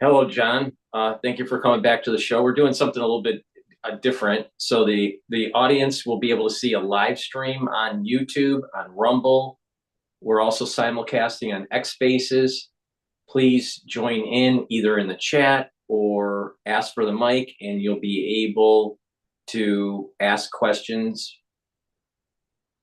Hello, John. Thank you for coming back to the show. We're doing something a little bit different. So the audience will be able to see a live stream on YouTube, on Rumble. We're also simulcasting on X Spaces. Please join in either in the chat or ask for the mic, and you'll be able to ask questions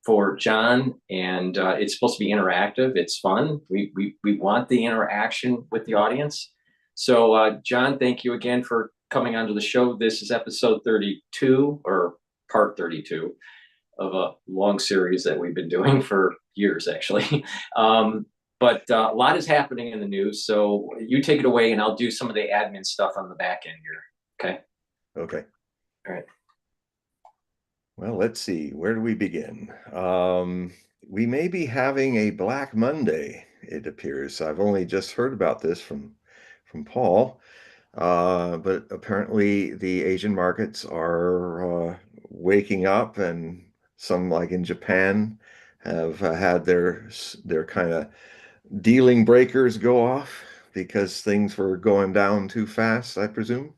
for John. And it's supposed to be interactive. It's fun. We want the interaction with the audience. So, John, thank you again for coming onto the show. This is episode 32 or part 32 of a long series that we've been doing for years, actually. But a lot is happening in the news. So you take it away, and I'll do some of the admin stuff on the back end here. Okay. Okay. All right. Well, let's see. Where do we begin? We may be having a Black Monday, it appears. I've only just heard about this from Paul, but apparently the Asian markets are waking up, and some, like in Japan, have had their kind of dealing breakers go off because things were going down too fast, I presume.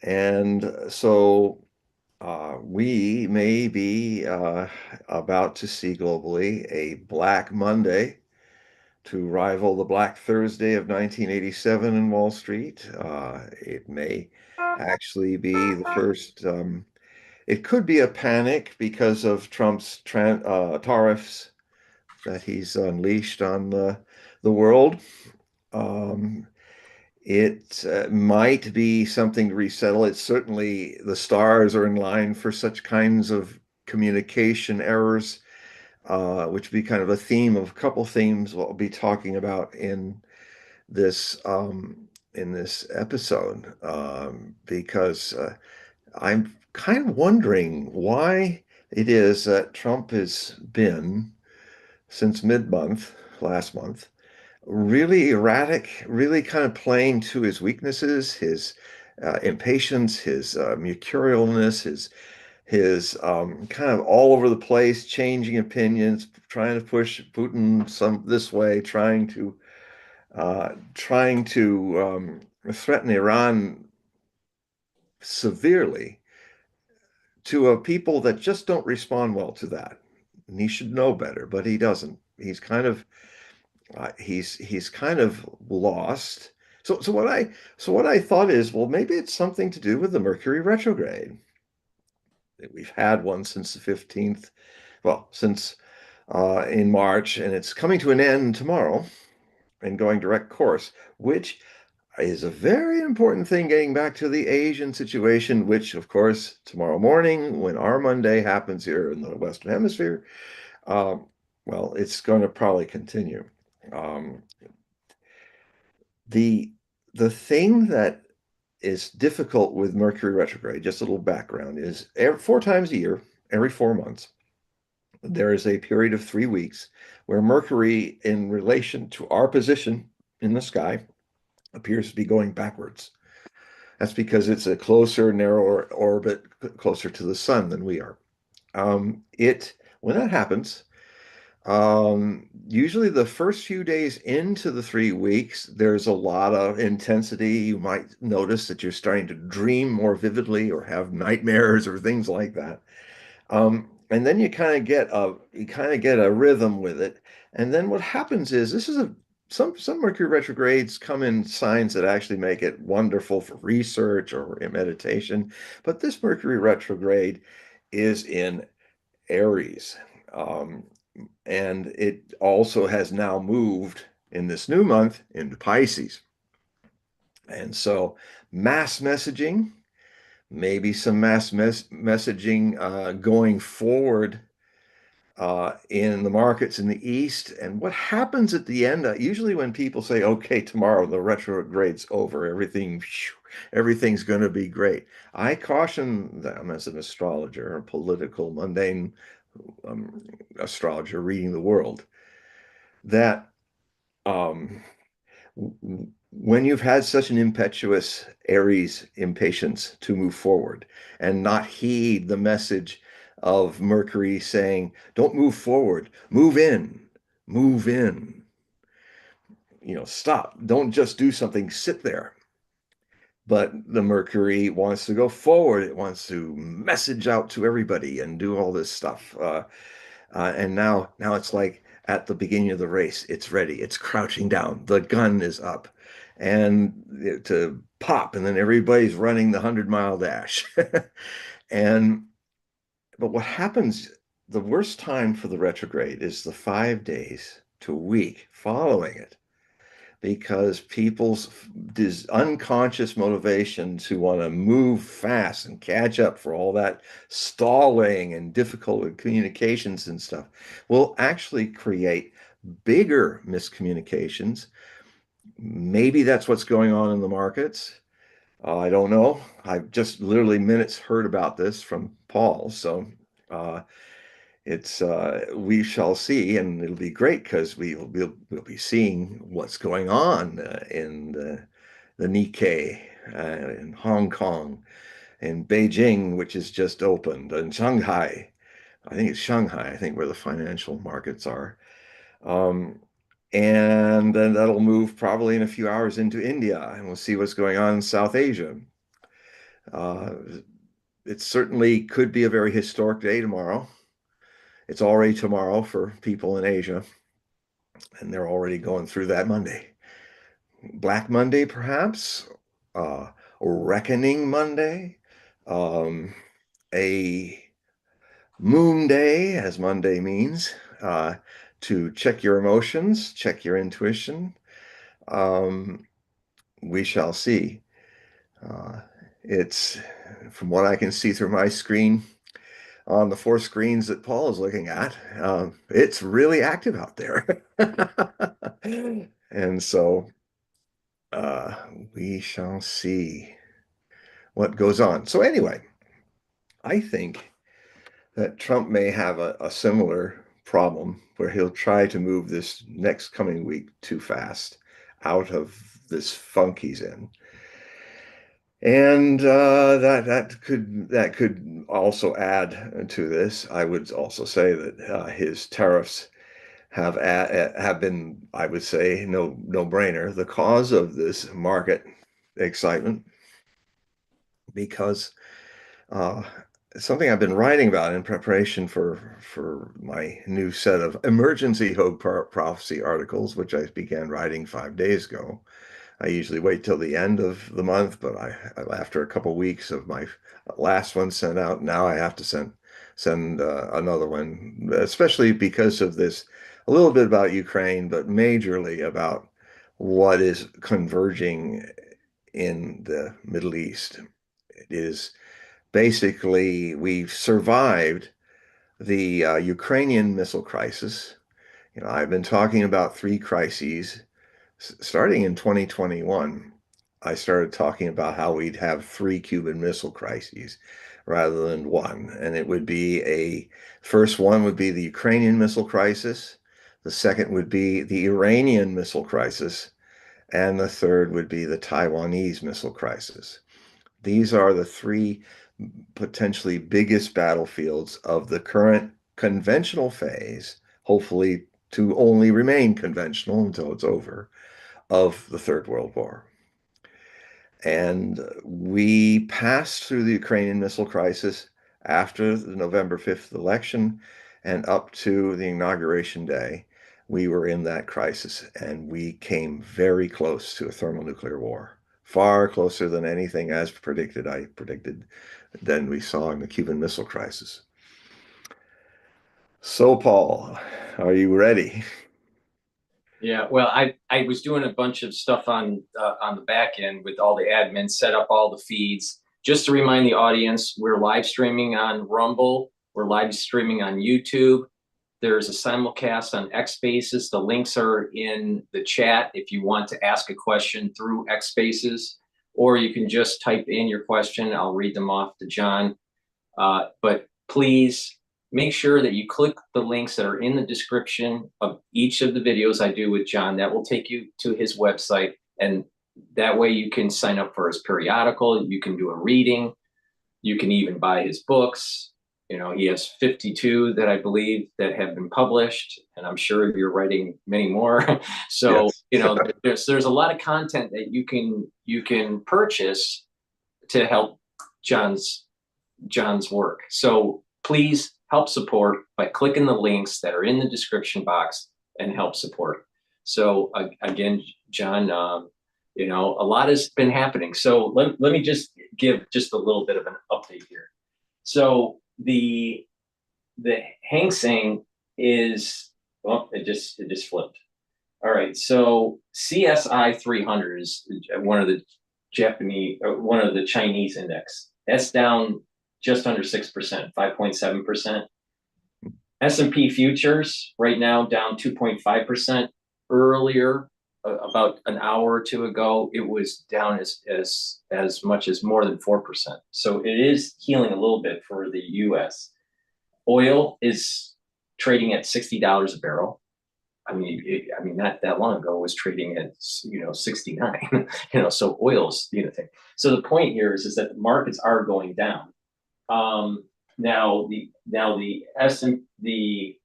And so we may be about to see globally a Black Monday to rival the Black Thursday of 1987 in Wall Street. It may actually be the first, it could be a panic because of Trump's tariffs that he's unleashed on the world. Um, it might be something to resettle. It's certainly the stars are in line for such kinds of communication errors, which would be kind of a theme of a couple themes we'll be talking about in this episode, because I'm kind of wondering why it is that Trump has been since mid-month, last month, really erratic, really kind of playing to his weaknesses, his impatience, his mercurialness, his kind of all over the place, changing opinions, trying to push Putin some this way, trying to threaten Iran severely to a people that just don't respond well to that. And he should know better, but he doesn't. He's kind of lost. So what I thought is, well, maybe it's something to do with the Mercury retrograde. We've had one since the 15th, well, since in March, and it's coming to an end tomorrow and going direct course, which is a very important thing getting back to the Asian situation, which, of course, tomorrow morning, when our Monday happens here in the Western Hemisphere, um, well, it's going to probably continue. Um, The the thing that is difficult with Mercury retrograde, just a little background, is four times a year, every 4 months, there is a period of 3 weeks where Mercury, in relation to our position in the sky, appears to be going backwards. That's because it's a closer, narrower orbit, closer to the sun than we are. It when that happens, usually the first few days into the 3 weeks, there's a lot of intensity. You might notice that you're starting to dream more vividly or have nightmares or things like that. And then you kind of get a rhythm with it. And then what happens is this is a some Mercury retrogrades come in signs that actually make it wonderful for research or in meditation. But this Mercury retrograde is in Aries. Um, and it also has now moved in this new month into Pisces. And so mass messaging, maybe some messaging going forward in the markets in the East. And what happens at the end, usually when people say, okay, tomorrow the retrograde's over, everything's going to be great. I caution them as an astrologer, a political, mundane um, astrologer reading the world, that um, when you've had such an impetuous Aries impatience to move forward and not heed the message of Mercury saying, don't move forward, move in, stop, don't just do something, sit there. but the Mercury wants to go forward. It wants to message out to everybody and do all this stuff. And now it's like at the beginning of the race, it's ready. It's crouching down. The gun is up, and to pop, and then everybody's running the 100-mile dash. And but what happens? The worst time for the retrograde is the 5 days to a week following it, because people's unconscious motivations who want to move fast and catch up for all that stalling and difficult communications and stuff will actually create bigger miscommunications. Maybe that's what's going on in the markets. I don't know. I've just literally minutes heard about this from Paul. So uh, it's we shall see, and it'll be great because we'll be seeing what's going on in the Nikkei, in Hong Kong, in Beijing, which has just opened, and Shanghai. I think it's Shanghai, I think, where the financial markets are. Um, and then that'll move probably in a few hours into India, and we'll see what's going on in South Asia. Uh, it certainly could be a very historic day tomorrow. It's already tomorrow for people in Asia, and they're already going through that Monday. Black Monday, perhaps, uh, Reckoning Monday, um, a Moon Day, as Monday means, uh, to check your emotions, check your intuition. Um, we shall see. Uh, it's from what I can see through my screen on the four screens that Paul is looking at, it's really active out there. And so uh, we shall see what goes on. So, anyway, I think that Trump may have a similar problem where he'll try to move this next coming week too fast out of this funk he's in. And that could also add to this. I would also say that his tariffs have been, I would say, no brainer, the cause of this market excitement, because uh, something I've been writing about in preparation for my new set of emergency Hogue prophecy articles, which I began writing 5 days ago. I usually wait till the end of the month, but after a couple weeks of my last one sent out, now I have to send another one, especially because of this, a little bit about Ukraine, but majorly about what is converging in the Middle East. It is basically, we've survived the Ukrainian missile crisis. I've been talking about three crises starting in 2021. I started talking about how we'd have three Cuban Missile Crises rather than one. And it would be first one would be the Ukrainian missile crisis. The second would be the Iranian missile crisis. And the third would be the Taiwanese missile crisis. These are the three potentially biggest battlefields of the current conventional phase, hopefully to only remain conventional until it's over, of the Third World War. And we passed through the Ukrainian missile crisis after the November 5th election and up to the inauguration day. We were in that crisis, and we came very close to a thermonuclear war, far closer than anything as predicted. I predicted than we saw in the Cuban Missile Crisis. So, Paul, are you ready? Yeah, well, I was doing a bunch of stuff on the back end with all the admins, set up all the feeds. Just to remind the audience, we're live streaming on Rumble. We're live streaming on YouTube. There's a simulcast on X Spaces. The links are in the chat if you want to ask a question through X Spaces, or you can just type in your question. I'll read them off to John. But please make sure that you click the links that are in the description of each of the videos I do with John. That will take you to his website, and that way you can sign up for his periodical. You can do a reading. You can even buy his books. He has 52 that I believe that have been published, and I'm sure you're writing many more. So, Yes. there's a lot of content that you can purchase to help John's work. So please help support by clicking the links that are in the description box and help support. So again, John, a lot has been happening. So let me just give just a little bit of an update here. So the Hang Seng is, well, it just flipped. All right, so CSI 300 is one of the Chinese index. That's down just under 6%, 5.7%. S&P futures right now down 2.5%. Earlier, about an hour or two ago, it was down as much as more than 4%. So it is healing a little bit for the U.S. Oil is trading at $60 a barrel. I mean, not that long ago it was trading at 69. So oil's thing. So the point here is that the markets are going down. Now the S and the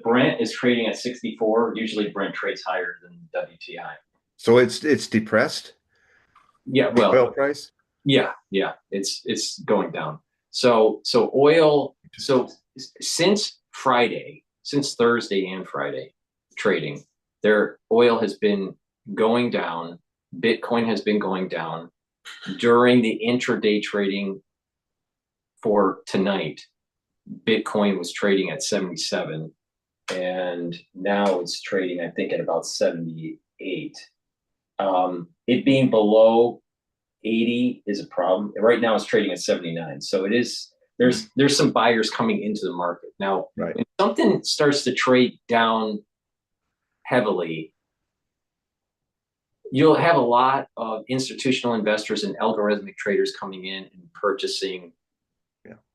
Brent is trading at 64. Usually Brent trades higher than WTI. So it's depressed. Yeah, well, oil price. Yeah, it's going down. So oil. So since Thursday and Friday trading, their oil has been going down. Bitcoin has been going down. During the intraday trading for tonight, Bitcoin was trading at 77, and now it's trading, I think, at about 78. It being below 80 is a problem. Right now it's trading at 79. So it is, there's some buyers coming into the market. Now, right. When something starts to trade down heavily, you'll have a lot of institutional investors and algorithmic traders coming in and purchasing,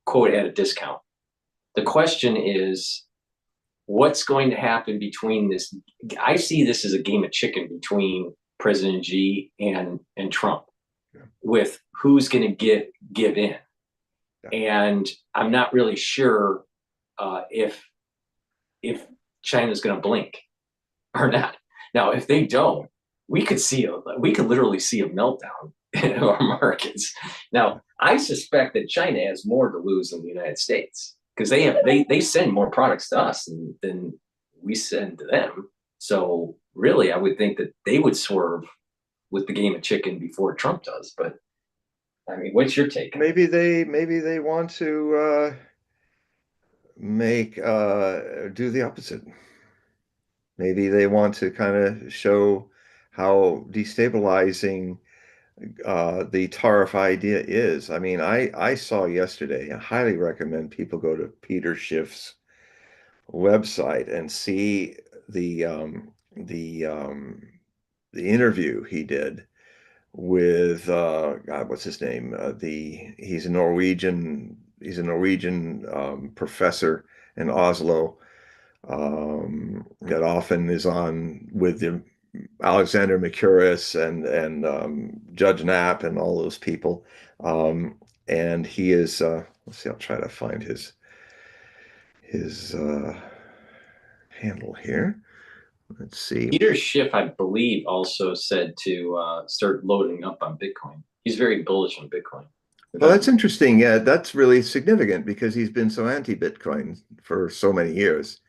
quote, at a discount. The question is, what's going to happen between this? I see this as a game of chicken between President Xi and Trump, with who's going to give in. And I'm not really sure if China's going to blink or not. Now, if they don't, we could literally see a meltdown in our markets. Now, I suspect that China has more to lose than the United States, because they send more products to us than we send to them. So really, I would think that they would swerve with the game of chicken before Trump does. But I mean, what's your take? Maybe they want to do the opposite. Maybe they want to kind of show how destabilizing the tariff idea is. I mean, I saw yesterday, I highly recommend people go to Peter Schiff's website and see the interview he did with God, what's his name? He's a Norwegian professor in Oslo that often is on with the Alexander Mercouris and Judge Knapp and all those people. And he is let's see, I'll try to find his handle here. Let's see. Peter Schiff, I believe, also said to start loading up on Bitcoin. He's very bullish on Bitcoin. Well, that's interesting. Yeah, that's really significant because he's been so anti-Bitcoin for so many years.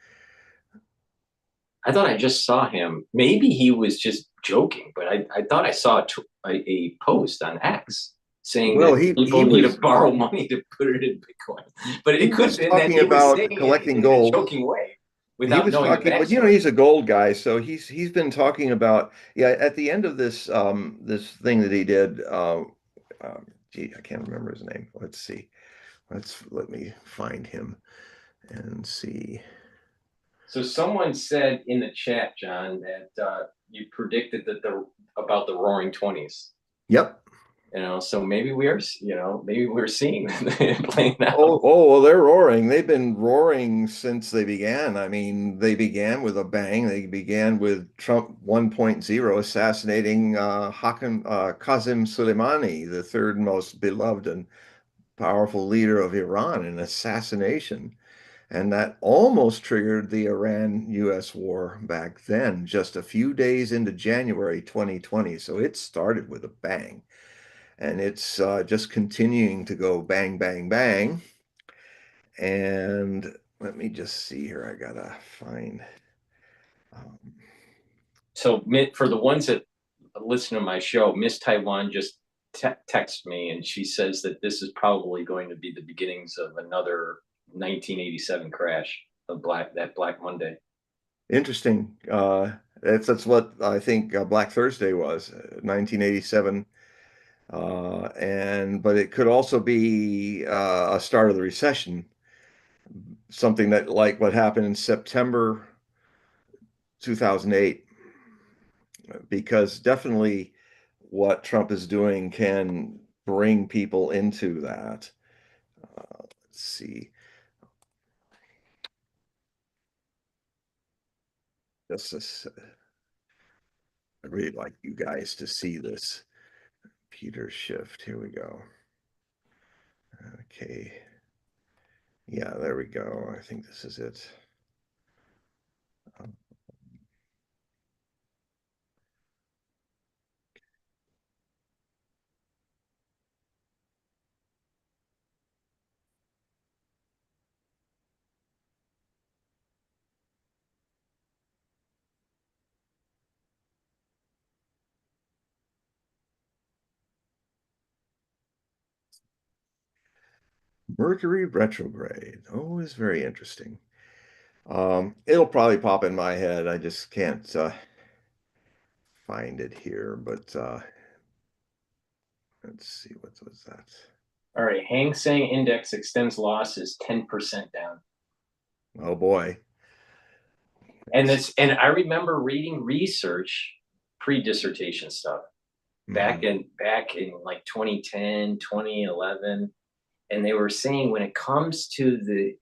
I thought I just saw him. Maybe he was just joking, but I thought I saw a post on X saying that people need to borrow money to put it in Bitcoin. But it could have been that he was saying collecting gold in a joking way. He was talking, but he's a gold guy, so he's been talking about, at the end of this this thing that he did, gee, I can't remember his name. Let's see. Let me find him and see. So someone said in the chat, John, that you predicted that about the Roaring 20s. Yep. So maybe we're seeing playing out. Oh, well, they're roaring. They've been roaring since they began. I mean, they began with a bang. They began with Trump 1.0 assassinating Qasem Soleimani, the third most beloved and powerful leader of Iran, an assassination. And that almost triggered the Iran-US war back then, just a few days into January 2020. So it started with a bang. And it's just continuing to go bang, bang, bang. And let me just see here. I gotta find. Um, So for the ones that listen to my show, Miss Taiwan just texted me, and she says that this is probably going to be the beginnings of another 1987 crash of Black Monday. Interesting. That's what I think Black Thursday was, 1987. And but it could also be a start of the recession, something that like what happened in September 2008, because definitely what Trump is doing can bring people into that. Let's see. Just this, I really like you guys to see this. Peter shift. Here we go. Okay. Yeah, there we go. I think this is it. Mercury retrograde. Oh, it's very interesting. It'll probably pop in my head. I just can't find it here, but let's see, what was that? All right, Hang Seng Index extends losses 10% down. Oh boy. And I remember reading research pre-dissertation stuff back Mhm. in like 2010, 2011, and they were saying when it comes to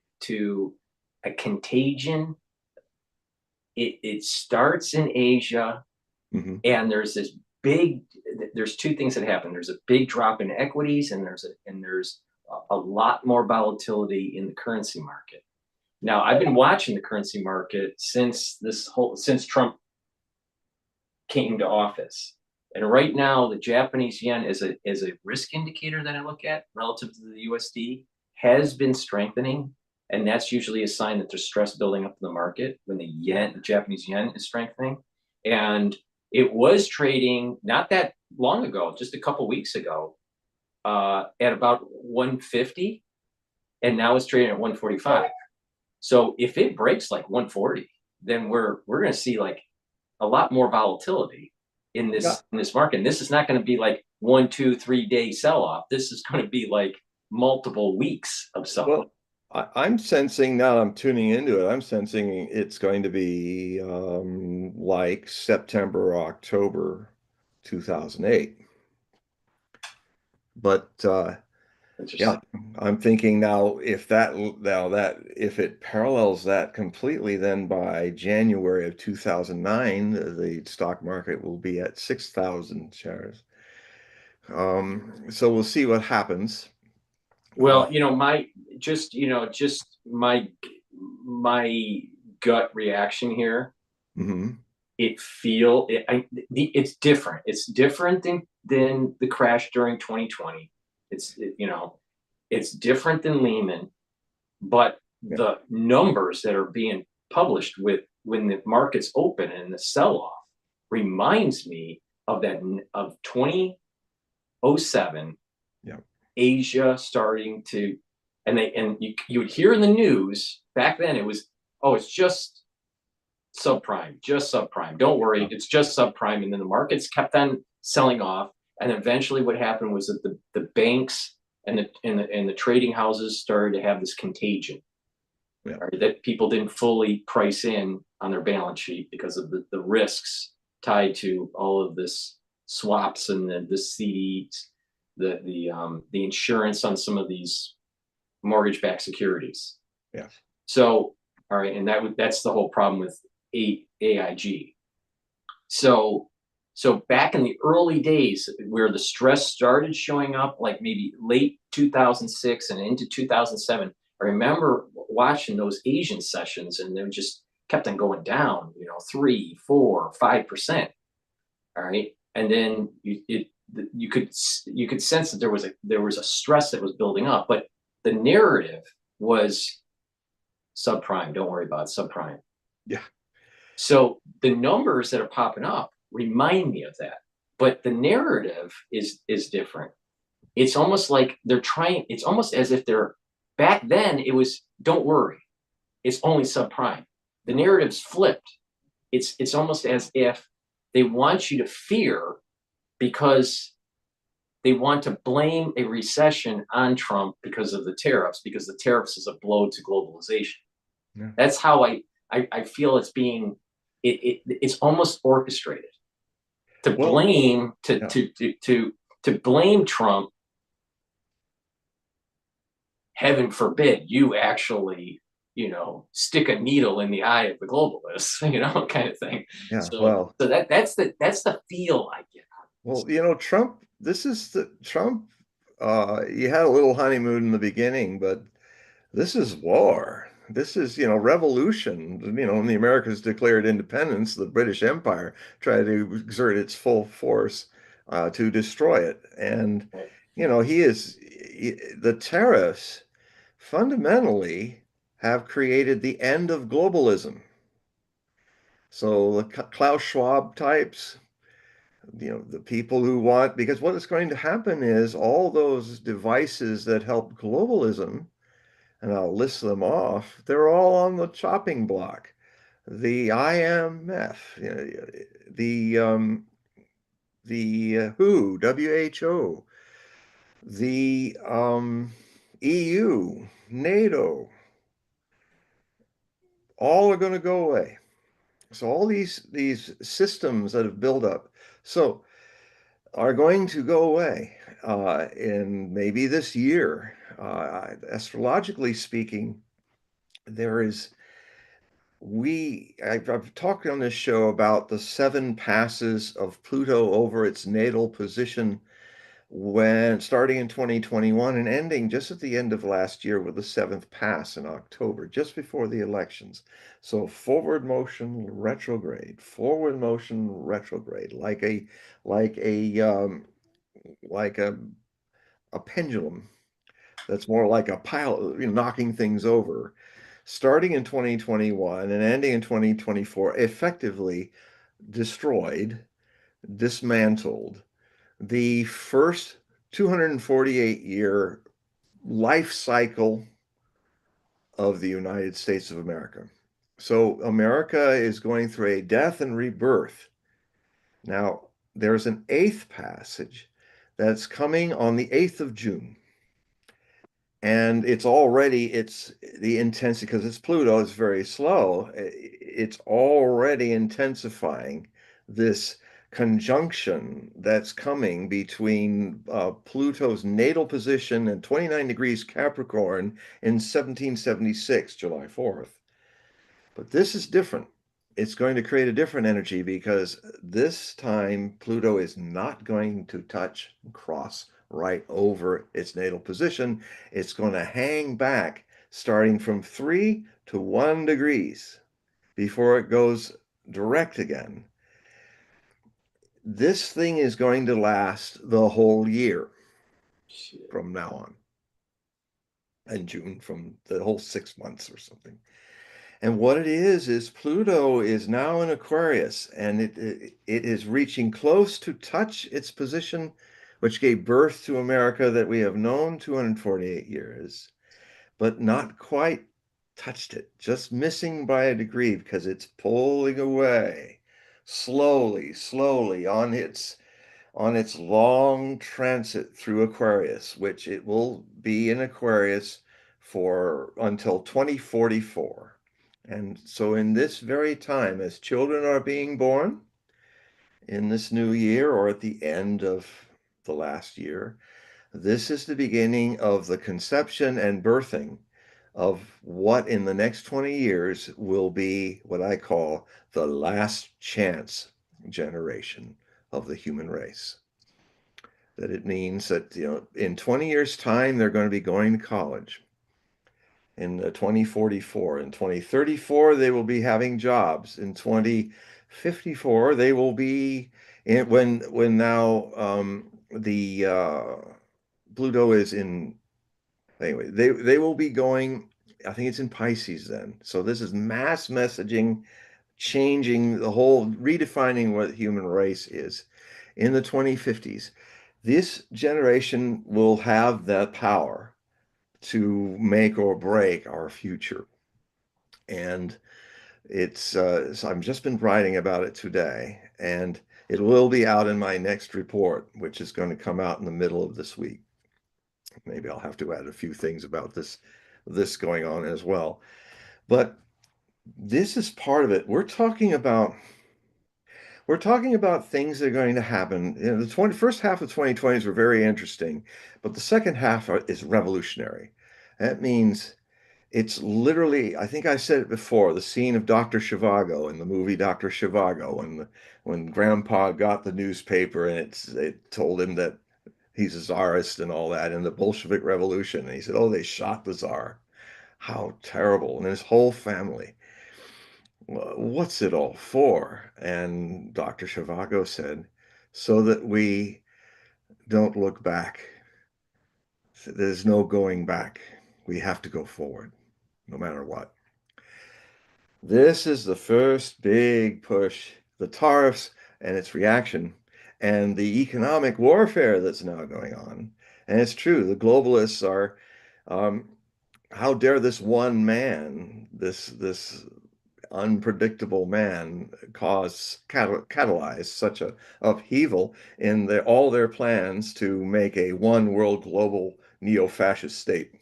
a contagion, it starts in Asia, Mhm. and there's two things that happen. There's a big drop in equities, and there's a lot more volatility in the currency market. Now, I've been watching the currency market since Trump came to office. And right now, the Japanese yen is a risk indicator that I look at relative to the USD has been strengthening, and that's usually a sign that there's stress building up in the market when the Japanese yen is strengthening. And it was trading not that long ago, just a couple weeks ago, at about 150, and now it's trading at 145. So if it breaks like 140, then we're going to see like a lot more volatility in Yeah. this market. And this is not going to be like 1, 2, 3 day sell off. This is going to be like multiple weeks of sell off. Well, I'm sensing now I'm tuning into it. I'm sensing it's going to be like September, October 2008. But Interesting. yeah, I'm thinking now if it parallels that completely, then by January of 2009, the stock market will be at 6,000 shares. So we'll see what happens. Well, just my gut reaction here. Mhm. It's different. It's different than the crash during 2020. It's different than Lehman, but Yeah. the numbers that are being published with when the markets open and the sell-off reminds me of 2007, Yeah. Asia starting to, and you would hear in the news back then, it was, oh, it's just subprime, don't worry, Yeah. it's just subprime. And then the markets kept on selling off, and eventually what happened was that the banks and the trading houses started to have this contagion, Yeah. right, that people didn't fully price in on their balance sheet because of the risks tied to all of this swaps and the CDs, the insurance on some of these mortgage-backed securities. Yeah. So, all right, and that's the whole problem with AIG. So, back in the early days where the stress started showing up, like maybe late 2006 and into 2007, I remember watching those Asian sessions, and they just kept on going down, 3, 4, 5%. All right. And then you could sense that there was a stress that was building up, but the narrative was subprime. Don't worry about subprime. Yeah. So the numbers that are popping up remind me of that, but the narrative is different. It's almost like they're trying. It's almost as if they're back then. It was don't worry. It's only subprime. The narrative's flipped. It's almost as if they want you to fear because they want to blame a recession on Trump because of the tariffs, because the tariffs is a blow to globalization. Yeah. That's how I feel it's being it's almost orchestrated to blame to blame Trump. Heaven forbid you actually stick a needle in the eye of the globalists, kind of thing. Yeah. So Well, that's the feel I get. well, Trump, this is the Trump, you had a little honeymoon in the beginning, but this is war. This is, revolution. When the Americans declared independence, the British Empire tried to exert its full force to destroy it. And, the tariffs fundamentally have created the end of globalism. So the Klaus Schwab types, the people who want, because what is going to happen is all those devices that help globalism, and I'll list them off, they're all on the chopping block. The IMF, the WHO, the EU, NATO, all are going to go away. So all these systems that have built up so are going to go away in maybe this year. Astrologically speaking, there is I've talked on this show about the 7 passes of Pluto over its natal position when starting in 2021 and ending just at the end of last year with the 7th pass in October, just before the elections. So forward motion retrograde, like a a pendulum that's more like a pile, knocking things over, starting in 2021 and ending in 2024, effectively destroyed, dismantled the first 248-year life cycle of the United States of America. So America is going through a death and rebirth. Now, there's an 8th passage that's coming on the 8th of June. And it's the intensity, because it's Pluto, it's very slow. It's already intensifying this conjunction that's coming between Pluto's natal position and 29 degrees Capricorn in 1776, July 4th. But this is different. It's going to create a different energy because this time Pluto is not going to touch and cross right over its natal position. It's going to hang back starting from 3 to 1 degrees before it goes direct again. This thing is going to last the whole year from now on, and June, from the whole 6 months or something. And what it is Pluto is now in Aquarius, and it is reaching close to touch its position, which gave birth to America that we have known 248 years, but not quite touched it, just missing by a degree because it's pulling away slowly on its long transit through Aquarius, which it will be in Aquarius for until 2044. And so in this very time, as children are being born in this new year or at the end of the last year, this is the beginning of the conception and birthing of what in the next 20 years will be what I call the last chance generation of the human race. That it means that, in 20 years' time, they're going to be going to college. in 2044. In 2034, they will be having jobs. In 2054, they will be when now the Pluto is in anyway, they will be going, I think it's in Pisces then. So this is mass messaging, changing the whole, redefining what human race is in the 2050s. This generation will have that power to make or break our future. And so I've just been writing about it today, and it will be out in my next report, which is going to come out in the middle of this week. Maybe I'll have to add a few things about this going on as well. But this is part of it. We're talking about things that are going to happen. The first half of 2020s were very interesting, but the second half is revolutionary. That means it's literally, I think I said it before, the scene of Dr. Zhivago in the movie Dr. Zhivago, when Grandpa got the newspaper and it told him that he's a czarist and all that in the Bolshevik Revolution. And he said, "Oh, they shot the czar. How terrible." And his whole family. What's it all for? And Dr. Zhivago said, "So that we don't look back. There's no going back. We have to go forward, no matter what." This is the first big push, the tariffs and its reaction, and the economic warfare that's now going on. And it's true, the globalists are, um, how dare this one man, this unpredictable man, catalyze such a upheaval in all their plans to make a one world global neo-fascist state.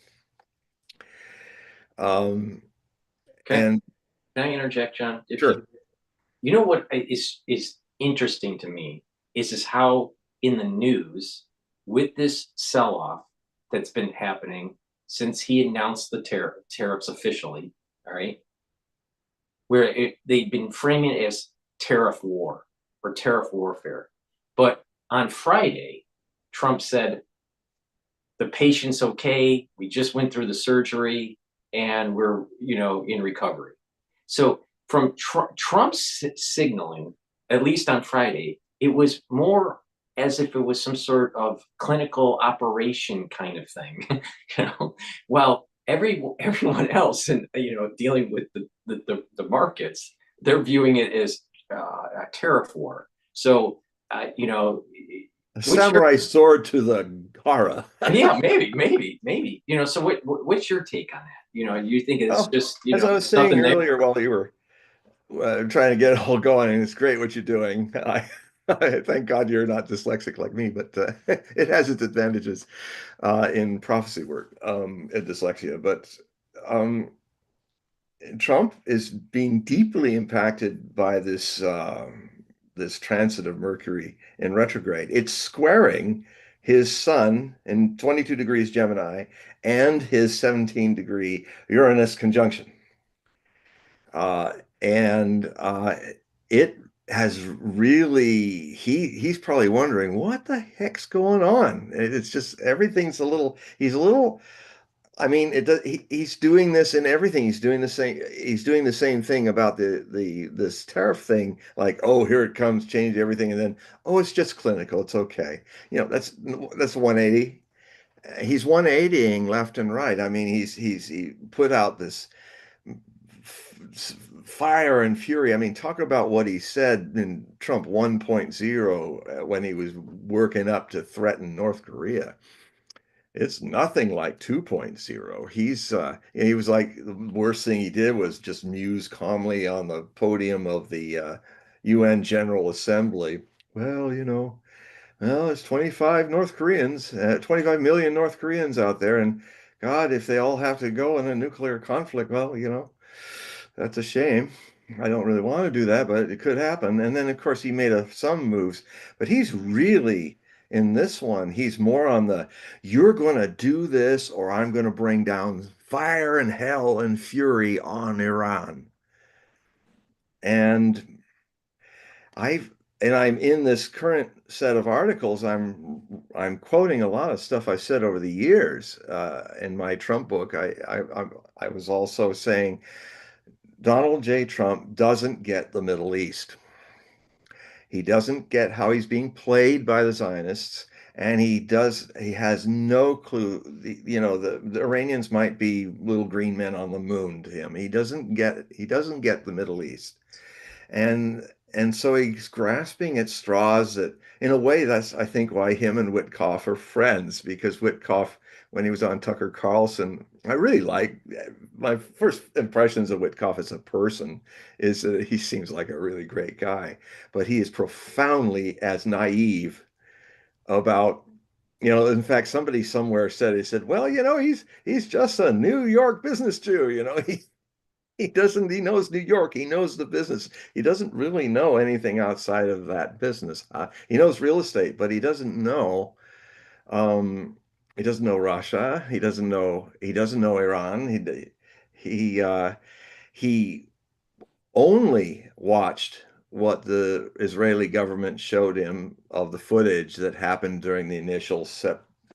Um, Can, and can I interject, John? If sure. you know what is interesting to me is how in the news with this sell-off that's been happening since he announced the tariffs officially, all right, where they've been framing it as tariff war or tariff warfare. But on Friday, Trump said the patient's okay. We just went through the surgery and we're, in recovery. So from Trump's signaling, at least on Friday, it was more as if it was some sort of clinical operation kind of thing, While everyone else, and dealing with the markets, they're viewing it as a tariff war. So, A what's your samurai sword to the Hara. yeah, maybe. So what's your take on that? You think it's Well, just as I was saying nothing there? earlier while you were trying to get it all going, and it's great what you're doing. I thank God you're not dyslexic like me, but it has its advantages in prophecy work and dyslexia. But um, Trump is being deeply impacted by this transit of Mercury in retrograde. It's squaring his sun in 22 degrees Gemini and his 17-degree Uranus conjunction. Uh, and it has really, he's probably wondering what the heck's going on. It's just he's a little, I mean, he's doing this in everything. He's doing the same thing about this tariff thing, like, oh, here it comes, change everything, and then, oh, it's just clinical, it's okay. That's 180. He's 180ing left and right. I mean, he put out this fire and fury. I mean, talk about what he said in Trump 1.0 when he was working up to threaten North Korea. It's nothing like 2.0. He was like, the worst thing he did was just muse calmly on the podium of the UN General Assembly. Well, there's 25 million North Koreans out there, and God, if they all have to go in a nuclear conflict, well, that's a shame. I don't really want to do that, but it could happen. And then, of course, he made some moves, but he's really in this one, he's more on you're going to do this, or I'm going to bring down fire and hell and fury on Iran. And I've and I'm in this current set of articles. I'm quoting a lot of stuff I said over the years in my Trump book. I was also saying Donald J. Trump doesn't get the Middle East. He doesn't get how he's being played by the Zionists, and he has no clue. The Iranians might be little green men on the moon to him. He doesn't get the Middle East. And so he's grasping at straws that, in a way, that's, I think, why him and Witkoff are friends, because Witkoff, when he was on Tucker Carlson, I really like, my first impressions of Witkoff as a person is that he seems like a really great guy, but he is profoundly as naive about, in fact, somebody somewhere said, he said, well, he's just a New York business Jew, he knows New York. He knows the business. He doesn't really know anything outside of that business. He knows real estate, but um, he doesn't know Russia. He doesn't know Iran. He only watched what the Israeli government showed him of the footage that happened during the initial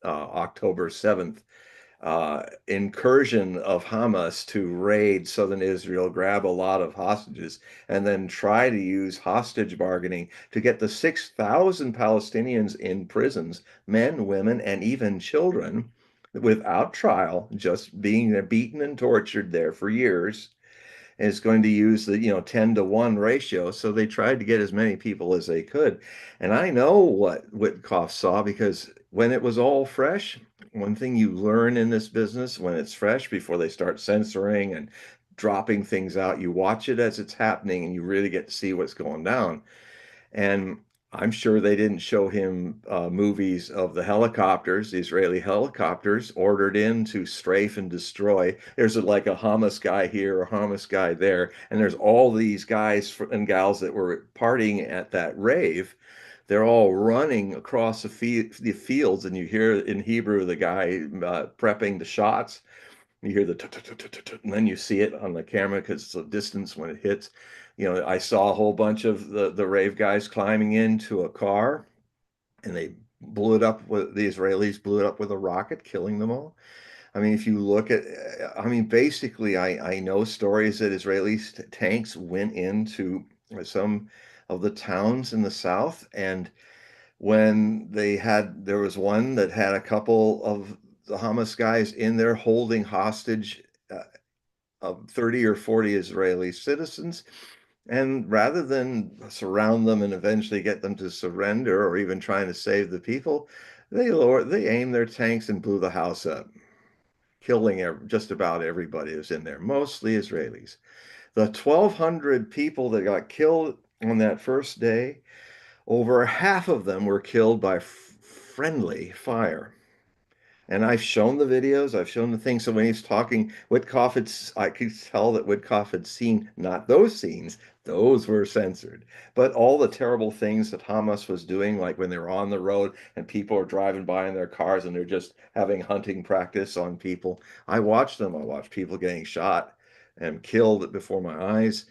October 7th incursion of Hamas to raid southern Israel, grab a lot of hostages, and then try to use hostage bargaining to get the 6,000 Palestinians in prisons, men, women, and even children, without trial, just being beaten and tortured there for years, is going to use the 10-to-1 ratio. So they tried to get as many people as they could. And I know what Witkoff saw, because when it was all fresh, one thing you learn in this business when it's fresh, before they start censoring and dropping things out, you watch it as it's happening and you really get to see what's going down. And I'm sure they didn't show him movies of the helicopters, the Israeli helicopters ordered in to strafe and destroy. There's like a Hamas guy here, a Hamas guy there, and there's all these guys and gals that were partying at that rave. They're all running across the fields, and you hear in Hebrew the guy prepping the shots. You hear the and then you see it on the camera because it's a distance when it hits. I saw a whole bunch of the rave guys climbing into a car, and they blew it up with the Israelis blew it up with a rocket, killing them all. I mean, if you look at, I mean, basically, I know stories that Israeli tanks went into some of the towns in the south, and there was one that had a couple of the Hamas guys in there holding hostage uh, of 30 or 40 Israeli citizens. And rather than surround them and eventually get them to surrender, or even trying to save the people, they aimed their tanks and blew the house up, killing just about everybody who's in there, mostly Israelis. The 1,200 people that got killed on that first day, over half of them were killed by friendly fire. And I've shown the videos, I've shown the things. So when he's talking, I could tell that Witkoff had seen not those scenes, those were censored, but all the terrible things that Hamas was doing, like when they were on the road and people are driving by in their cars and they're just having hunting practice on people. I watched them. I watched people getting shot and killed before my eyes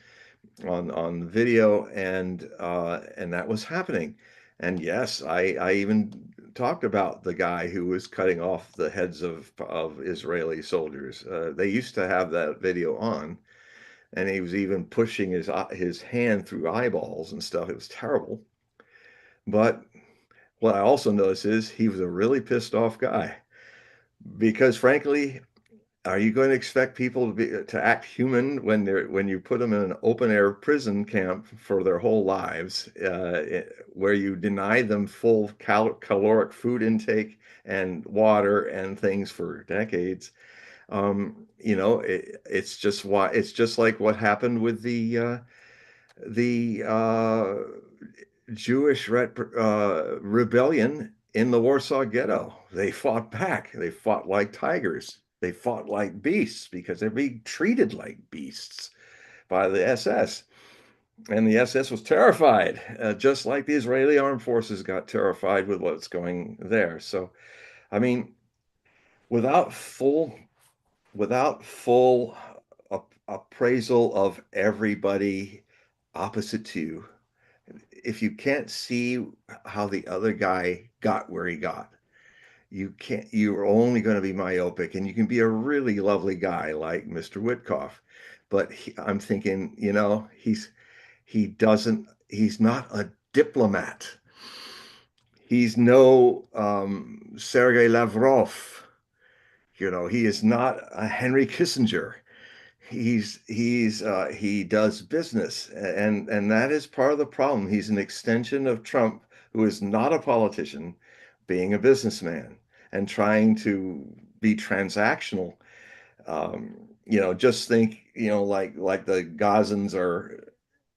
on video, and that was happening. And yes, I even talked about the guy who was cutting off the heads of Israeli soldiers. They used to have that video on, and he was even pushing his hand through eyeballs and stuff. It was terrible. But what I also noticed is he was a really pissed off guy, because frankly, are you going to expect people to act human when you put them in an open air prison camp for their whole lives, where you deny them full caloric food intake and water and things for decades? It's just like what happened with the Jewish rebellion in the Warsaw Ghetto. They fought back. They fought like tigers. They fought like beasts because they're being treated like beasts by the SS. And the SS was terrified, just like the Israeli armed forces got terrified with what's going there. So, I mean, without full without full appraisal of everybody opposite to you, if you can't see how the other guy got where he got, you can't, you're only going to be myopic, and you can be a really lovely guy like Mr. Witkoff. But I'm thinking, he's not a diplomat. He's no Sergei Lavrov. He is not a Henry Kissinger. He does business, and that is part of the problem. He's an extension of Trump, who is not a politician, being a businessman and trying to be transactional. Just think, like the Gazans are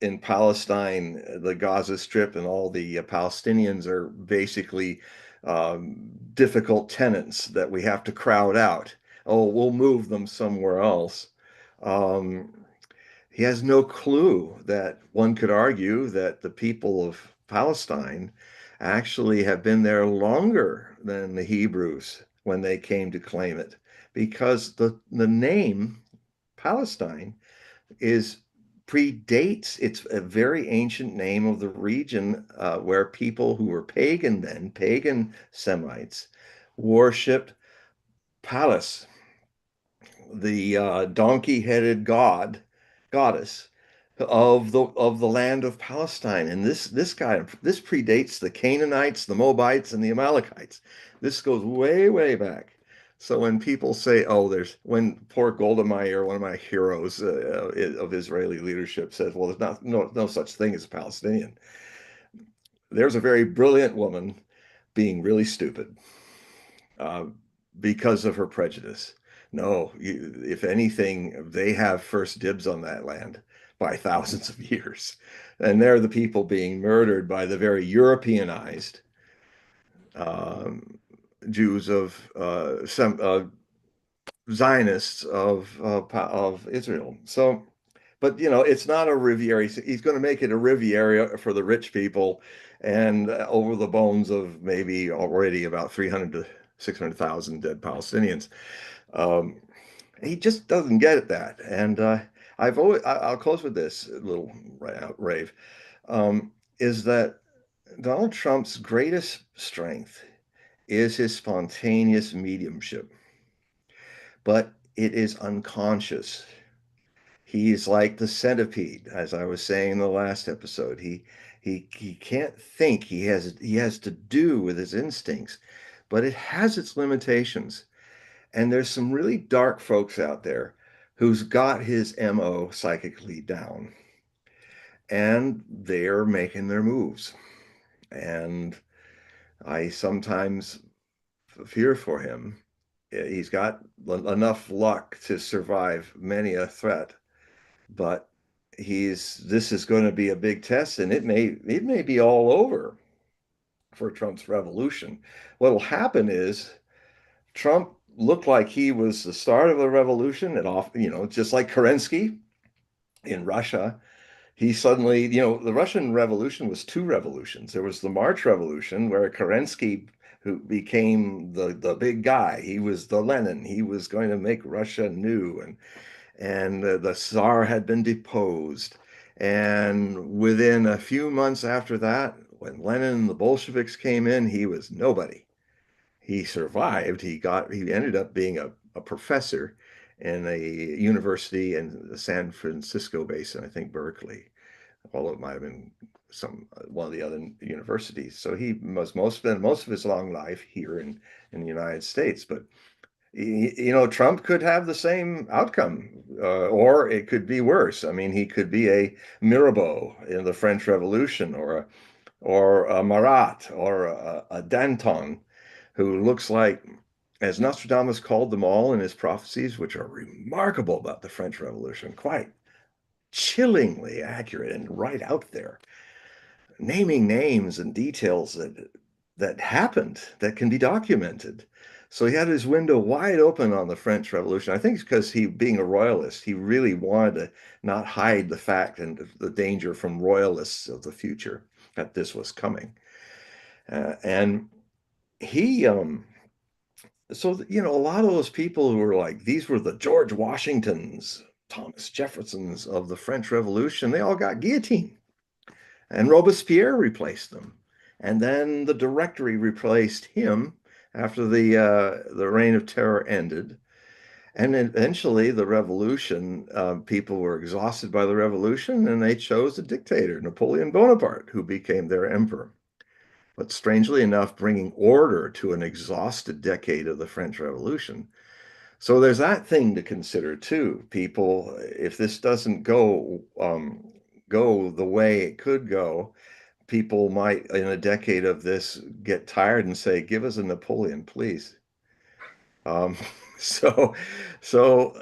in Palestine, the Gaza Strip, and all the Palestinians are basically difficult tenants that we have to crowd out. Oh, we'll move them somewhere else. Um, he has no clue that one could argue that the people of Palestine actually have been there longer than the Hebrews when they came to claim it, because the name Palestine is predates, it's a very ancient name of the region where people who were pagan then, pagan Semites, worshipped Pallas, the donkey-headed goddess of the land of Palestine. And this predates the Canaanites, the Moabites, and the Amalekites. This goes way, way back. So when people say, "Oh, when poor Golda Meir, one of my heroes of Israeli leadership, says, well, there's no such thing as a Palestinian," there's a very brilliant woman being really stupid uh, because of her prejudice. No, if anything, they have first dibs on that land by thousands of years. And they're the people being murdered by the very Europeanized um, Jews some Zionists of Israel. So, but it's not a Riviera. He's going to make it a Riviera for the rich people, and over the bones of maybe already about 300 to 600,000 dead Palestinians. Um, he just doesn't get at that. And I'll close with this little rave, is that Donald Trump's greatest strength is his spontaneous mediumship, but it is unconscious. He's like the centipede, as I was saying in the last episode. He can't think. He has to do with his instincts, but it has its limitations. And there's some really dark folks out there who's got his MO psychically down, and they're making their moves. And I sometimes fear for him. He's got enough luck to survive many a threat, but this is going to be a big test, and it may be all over for Trump's revolution. What'll happen is Trump looked like he was the start of a revolution, and just like Kerensky in Russia. He suddenly, the Russian Revolution was two revolutions. There was the March Revolution, where Kerensky, who became the big guy, he was the Lenin. He was going to make Russia new, and the Tsar had been deposed. And within a few months after that, when Lenin and the Bolsheviks came in, he was nobody. He survived. He ended up being a professor in a university in the San Francisco basin, I think Berkeley, although it might have been one of the other universities. So he must spend most of his long life here in the United States. But Trump could have the same outcome, or it could be worse. I mean, he could be a Mirabeau in the French Revolution, or a Marat, or a Danton, who looks like, as Nostradamus called them all in his prophecies, which are remarkable about the French Revolution, quite chillingly accurate and right out there, naming names and details that happened, that can be documented. So he had his window wide open on the French Revolution. I think it's because being a royalist, he really wanted to not hide the fact and the danger from royalists of the future that this was coming. And he, so, a lot of those people who were like, these were the George Washingtons, Thomas Jeffersons of the French Revolution, they all got guillotined. and Robespierre replaced them. And then the Directory replaced him after the Reign of Terror ended. And eventually, the revolution, people were exhausted by the revolution, and they chose a dictator, Napoleon Bonaparte, who became their emperor. But strangely enough, bringing order to an exhausted decade of the French Revolution. So there's that thing to consider too. People, if this doesn't go the way it could go, people might, in a decade of this, get tired and say, "Give us a Napoleon, please." Um, so, so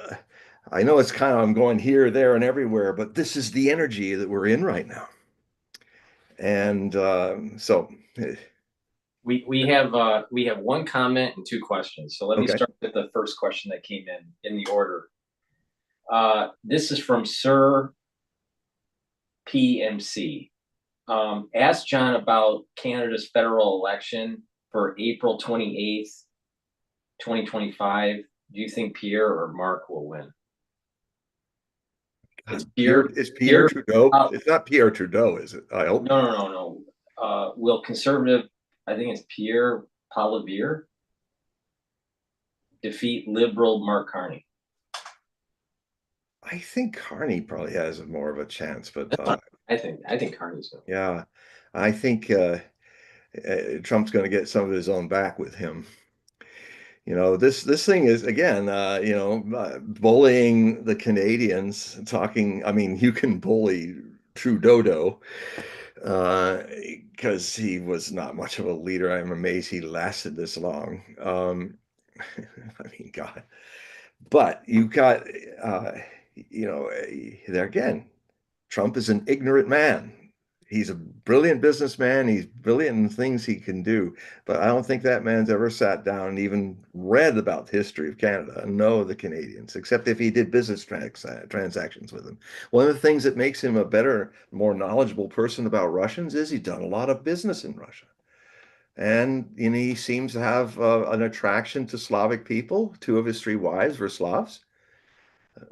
I know it's kind of, I'm going here, there, and everywhere, but this is the energy that we're in right now. And we have one comment and two questions. So let me okay. start with the first question that came in the order. This is from Sir PMC. Ask John about Canada's federal election for April 28th, 2025. Do you think Pierre or Mark will win? It's Pierre. Pierre Trudeau. It's not Pierre Trudeau, is it? I hope. No. Will conservative, I think it's Pierre Poilievre, defeat liberal Mark Carney? I think Carney probably has more of a chance, but I think Carney's going. Yeah, I think Trump's going to get some of his own back with him. This thing is again, bullying the Canadians. Talking, I mean, you can bully Trudeau because he was not much of a leader. I'm amazed he lasted this long. I mean, God. But you've got, there again, Trump is an ignorant man. He's a brilliant businessman. He's brilliant in things he can do. But I don't think that man's ever sat down and even read about the history of Canada and know the Canadians, except if he did business transactions with them. One of the things that makes him a better, more knowledgeable person about Russians is he's done a lot of business in Russia. And he seems to have an attraction to Slavic people. Two of his three wives were Slavs.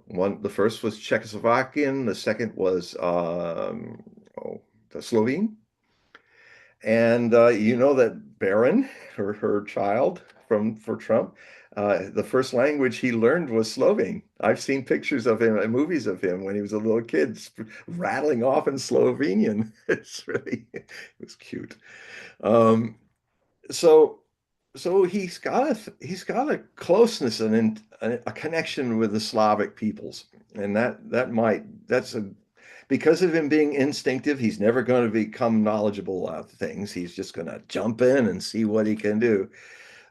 The first was Czechoslovakian. The second was the Slovene. And that Baron, her child for Trump, the first language he learned was Slovene. I've seen pictures of him and movies of him when he was a little kid rattling off in Slovenian. It was cute. So he's got a closeness and a connection with the Slavic peoples, and because of him being instinctive, he's never going to become knowledgeable about things. He's just going to jump in and see what he can do,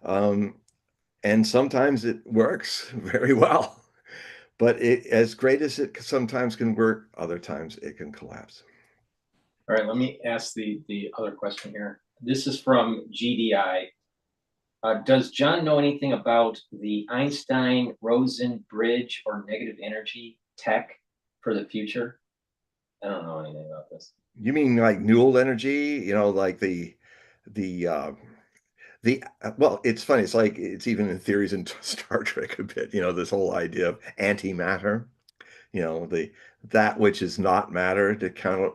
and sometimes it works very well. But as great as it sometimes can work, other times it can collapse. All right, let me ask the other question here. This is from GDI. Does John know anything about the Einstein-Rosen bridge or negative energy tech for the future? I don't know anything about this. You mean like Newell energy? Like well, it's funny. It's like it's even in theories in Star Trek a bit. This whole idea of antimatter. That which is not matter to count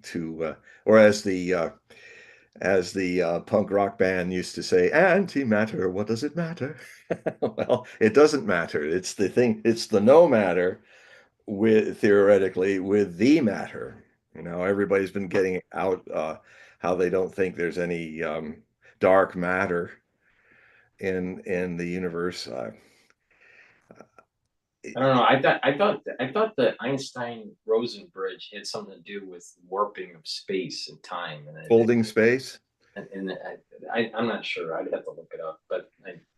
to, or as the punk rock band used to say, antimatter. What does it matter? Well, it doesn't matter. It's the thing. It's the no matter theoretically with the matter. Everybody's been getting out how they don't think there's any dark matter in the universe. I don't know. I thought the Einstein-Rosen bridge had something to do with warping of space and time and Holding space. And I'm not sure. I'd have to look it up. But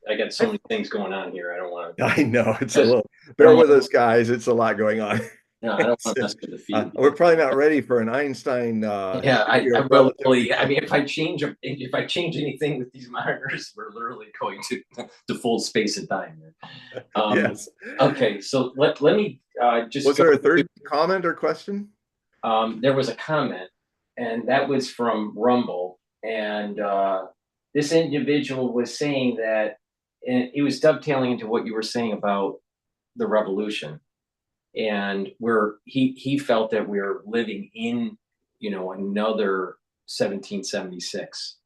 I got so many things going on here. I don't want to. I know it's a little. Bear with us, guys. It's a lot going on. No, I don't want to mess with the feed. We're probably not ready for an Einstein. Yeah, I probably. I mean, if I change anything with these monitors, we're literally going to full space and time. Yes. Okay, so let me just. Was there a third comment or question? There was a comment, and that was from Rumble, and this individual was saying that, and it was dovetailing into what you were saying about the revolution. And he felt that we're living in another 1776.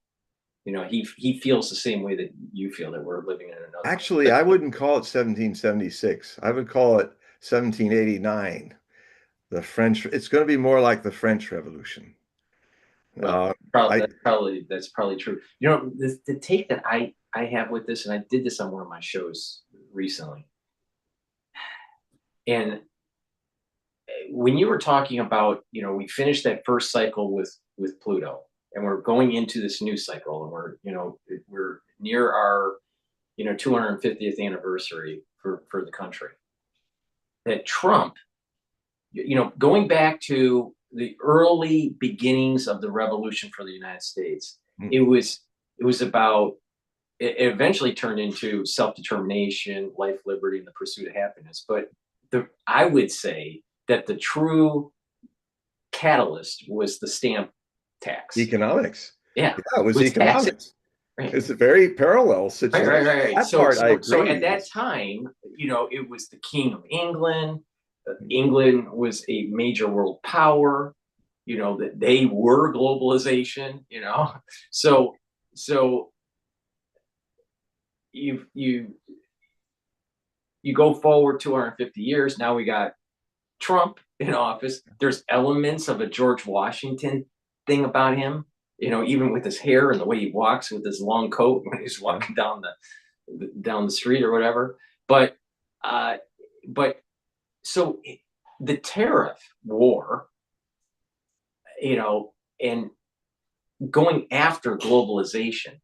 He feels the same way that you feel, that we're living in another. Actually, I wouldn't call it 1776. I would call it 1789. The French, it's going to be more like the French Revolution. Well, I that's probably true. The take that I have with this, and I did this on one of my shows recently, and when you were talking about, we finished that first cycle with Pluto, and we're going into this new cycle, and we're near our 250th anniversary for the country. That Trump, going back to the early beginnings of the revolution for the United States, it was about, it eventually turned into self-determination, life, liberty, and the pursuit of happiness. But I would say that the true catalyst was the stamp tax. economics. Yeah, Yeah, it was economics. Right. It's a very parallel situation. Right. That part I agree. So at that time, it was the King of England. England was a major world power. That they were globalization. So you go forward 250 years. Now we got Trump in office. There's elements of a George Washington thing about him, even with his hair and the way he walks with his long coat when he's walking down the street or whatever. But so the tariff war, and going after globalization,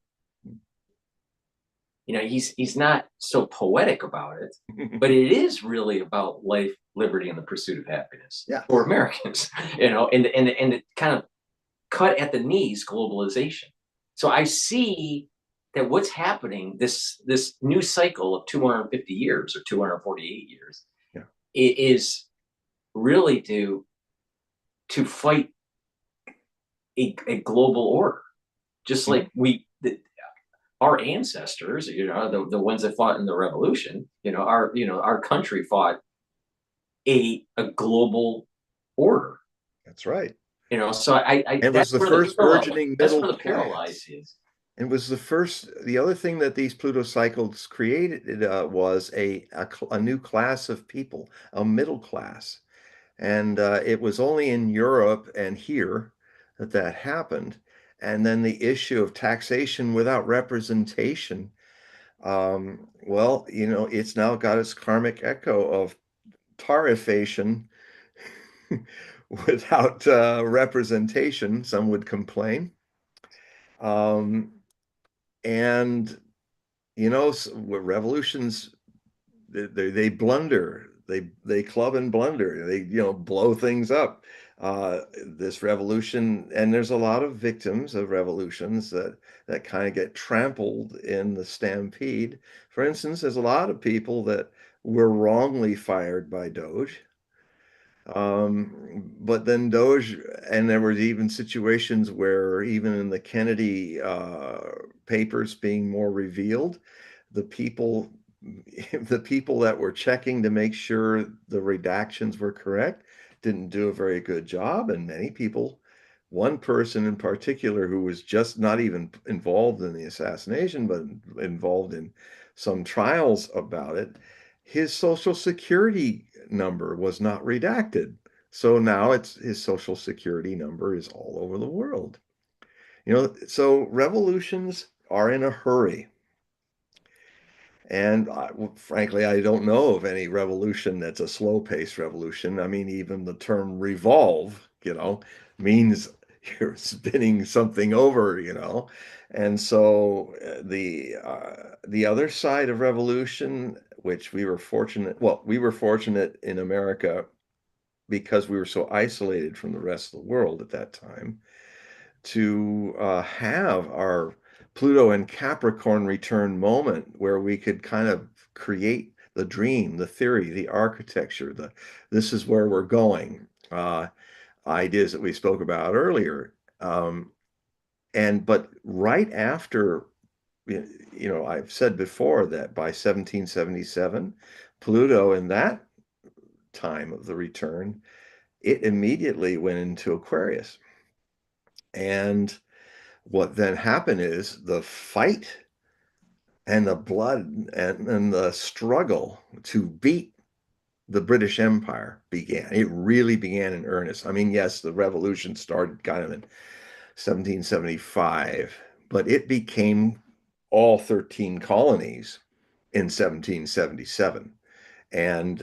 he's not so poetic about it, but it is really about life, liberty, and the pursuit of happiness for Americans, and it kind of cut at the knees globalization. So I see that what's happening, this new cycle of 250 years or 248 years, it is really to fight a global order, just like our ancestors, the ones that fought in the revolution, our country fought a global order. That's right. So it was the first burgeoning middle class. Class. It was the first. The other thing that these Pluto cycles created was a new class of people, a middle class, and it was only in Europe and here that happened. And then the issue of taxation without representation. Well, it's now got its karmic echo of tarifation without representation, some would complain. And revolutions, they blunder, they club and blunder, they blow things up. This revolution, and there's a lot of victims of revolutions that kind of get trampled in the stampede. For instance, there's a lot of people that were wrongly fired by Doge. But then Doge, and there were even situations where even in the Kennedy papers being more revealed, the people that were checking to make sure the redactions were correct didn't do a very good job. And many people, one person in particular who was just not even involved in the assassination, but involved in some trials about it, his social security number was not redacted. So now his social security number is all over the world. So revolutions are in a hurry. And frankly, I don't know of any revolution that's a slow-paced revolution. I mean, even the term revolve, means you're spinning something over, And so the other side of revolution, which we were fortunate in America because we were so isolated from the rest of the world at that time, to have our Pluto and Capricorn return moment where we could kind of create the dream, the theory, the architecture, this is where we're going, ideas that we spoke about earlier. But right after, I've said before that by 1777, Pluto in that time of the return, it immediately went into Aquarius. And what then happened is the fight and the blood and the struggle to beat the British Empire began. It really began in earnest. I mean, yes, the revolution started kind of in 1775, but it became all 13 colonies in 1777. And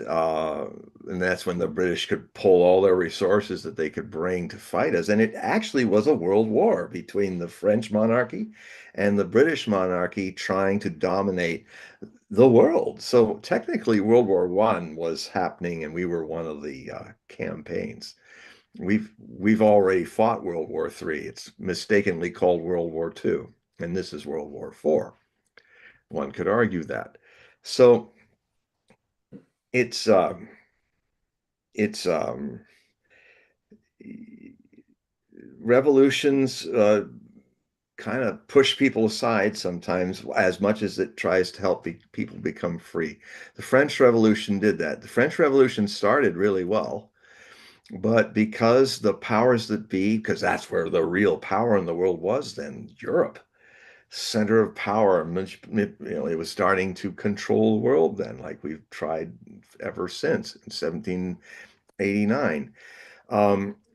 that's when the British could pull all their resources that they could bring to fight us. And it actually was a world war between the French monarchy and the British monarchy trying to dominate the world. So technically, World War One was happening, and we were one of the campaigns. We've already fought World War Three. It's mistakenly called World War Two, and this is World War Four. One could argue that. So it's um, it's revolutions kind of push people aside sometimes as much as it tries to help people become free. The French Revolution did that. The French Revolution started really well, but because the powers that be, because that's where the real power in the world was then, Europe, center of power, it was starting to control the world then, like we've tried ever since in 1789.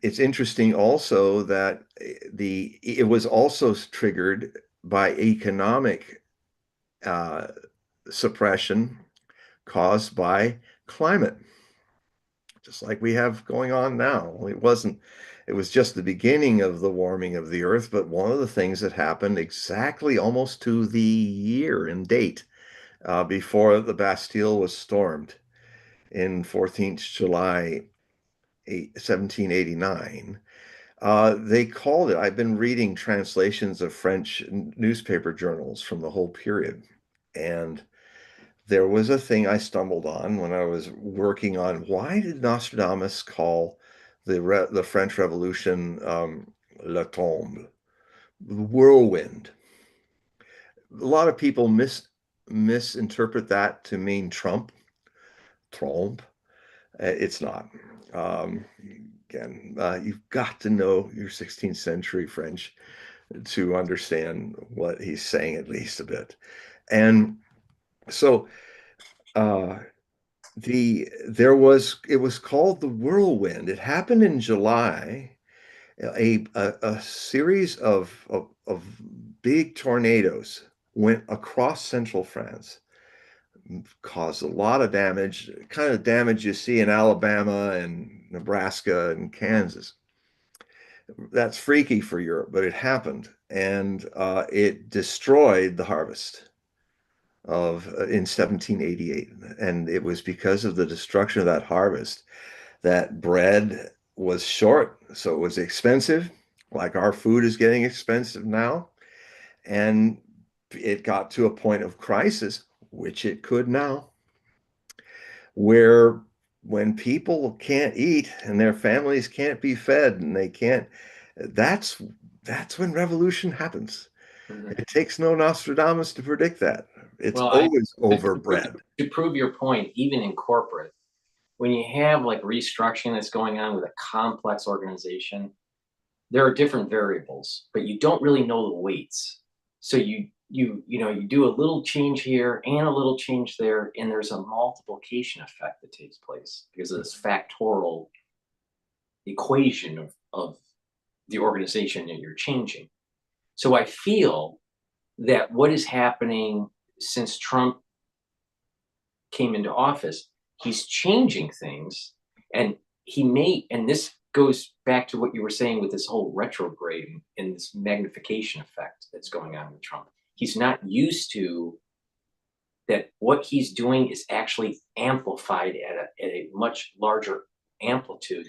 It's interesting also that it was also triggered by economic uh, suppression caused by climate, just like we have going on now. It was just the beginning of the warming of the earth, but one of the things that happened exactly almost to the year and date before the Bastille was stormed in 14th July 1789. They called it, I've been reading translations of French newspaper journals from the whole period. And there was a thing I stumbled on when I was working on why did Nostradamus call the French Revolution La Tombe, the whirlwind? A lot of people misinterpret that to mean Trump. It's not. Um, Again, you've got to know your 16th century French to understand what he's saying at least a bit. And so uh, it was called the whirlwind. It happened in July. A series of big tornadoes went across central France, caused a lot of damage, kind of damage you see in Alabama and Nebraska and Kansas. That's freaky for Europe, but it happened, and it destroyed the harvest of in 1788, and it was because of the destruction of that harvest that bread was short, so it was expensive, like our food is getting expensive now, and it got to a point of crisis, which it could now, where when people can't eat and their families can't be fed and they can't, that's that's when revolution happens. Mhm. It takes no Nostradamus to predict that. It's Well, always I overbred. to prove your point, even in corporate, when you have like restructuring that's going on with a complex organization, there are different variables, but you don't really know the weights. So you do a little change here and a little change there, and there's a multiplication effect that takes place because of this factorial equation of the organization that you're changing. So I feel that what is happening since Trump came into office, he's changing things, and and this goes back to what you were saying with this whole retrograde and this magnification effect that's going on with Trump. He's not used to that. What he's doing is actually amplified at a much larger amplitude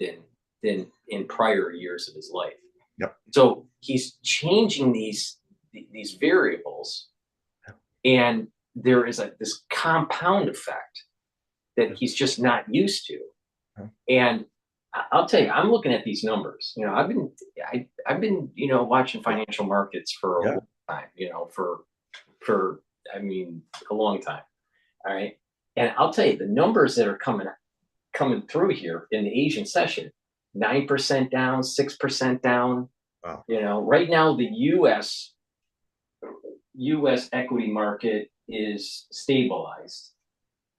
than in prior years of his life. Yep. So he's changing these variables, and there is this compound effect that he's just not used to. And I'll tell you, I'm looking at these numbers. I've been watching financial markets for a Yeah. long time. For I mean a long time. All right, and I'll tell you the numbers that are coming through here in the Asian session: 9% down, 6% down. Wow. Right now the U.S. equity market is stabilized.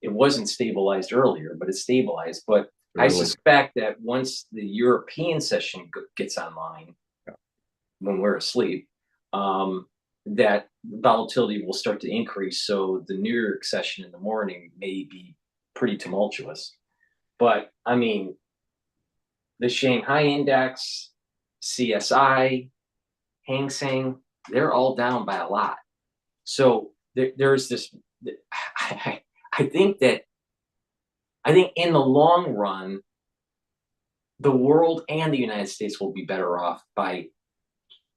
It wasn't stabilized earlier, but it's stabilized. But I Really? suspect that once the European session gets online, Yeah. when we're asleep, that volatility will start to increase. So the New York session in the morning may be pretty tumultuous. But I mean, the Shanghai index, CSI, Hang Seng, they're all down by a lot. So there's this. I, I think that I think in the long run, the world and the United States will be better off by